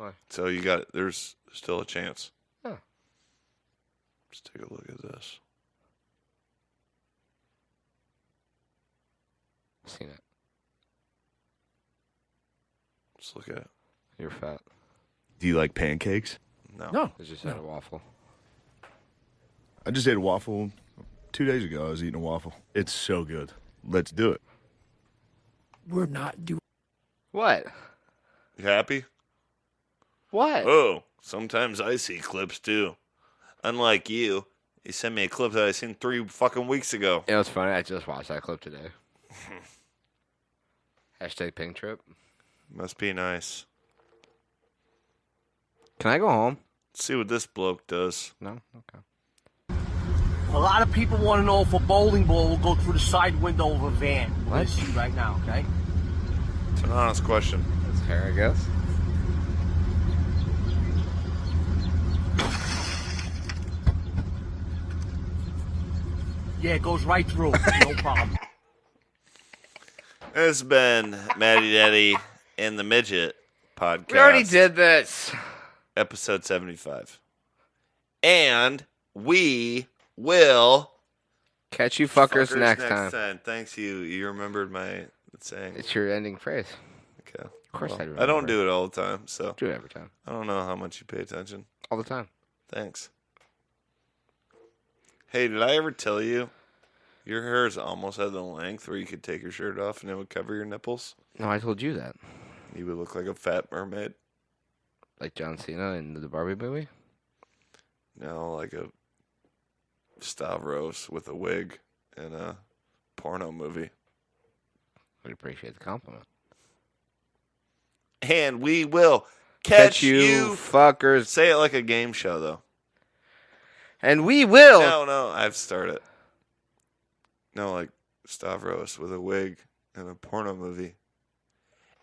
Why? So there's still a chance. Oh. Let's take a look at this. Seen it. Let's look at it. You're fat. Do you like pancakes? No. I just had a waffle. I just ate a waffle 2 days ago. I was eating a waffle. It's so good. Let's do it. We're not doing. What? You happy? What? Oh, sometimes I see clips too. Unlike you sent me a clip that I seen 3 fucking weeks ago. You know, it's funny. I just watched that clip today. Hashtag pink trip. Must be nice. Can I go home? Let's see what this bloke does. No? Okay. A lot of people want to know if a bowling ball will go through the side window of a van. We're going What? to see right now, okay? It's an honest question. That's fair, I guess. Yeah, it goes right through. No problem. It's been Maddie Daddy and the Midget podcast. We already did this. Episode 75. And we will catch you fuckers next time. Thanks, you remembered my saying. It's your ending phrase. Okay. Of course I remember. I don't do it all the time, so. Do it every time. I don't know how much you pay attention. All the time. Thanks. Hey, did I ever tell you your hair is almost at the length where you could take your shirt off and it would cover your nipples? No, I told you that. You would look like a fat mermaid. Like John Cena in the Barbie movie? No, like a Stavros with a wig in a porno movie. I'd appreciate the compliment. And we will catch you fuckers. Say it like a game show, though. And we will. No, I've started. No, like Stavros with a wig in a porno movie.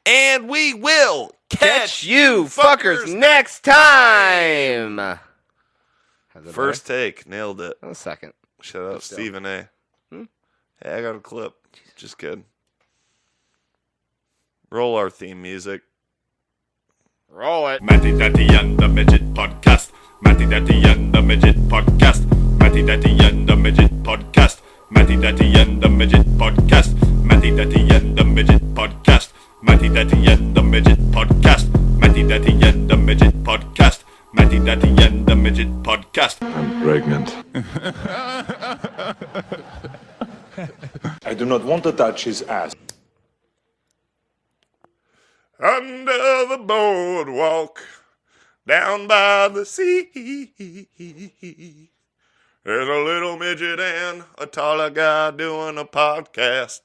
And we will catch you fuckers next time. First take. Nailed it. A second. Shout out Stephen A. Hey, I got a clip. Just kidding. Roll our theme music. Roll it. Matty Daddy and the Midget Podcast. Matty Daddy and the Midget Podcast. Matty Daddy and the Midget Podcast. Matty Daddy and the Midget Podcast. Matty Daddy and the Midget Podcast. Matty Daddy and the Midget Podcast. Matty Daddy and the Midget Podcast. Matty Daddy and the Midget Podcast. I'm pregnant. I do not want to touch his ass. Under the boardwalk, down by the sea, there's a little midget and a taller guy doing a podcast.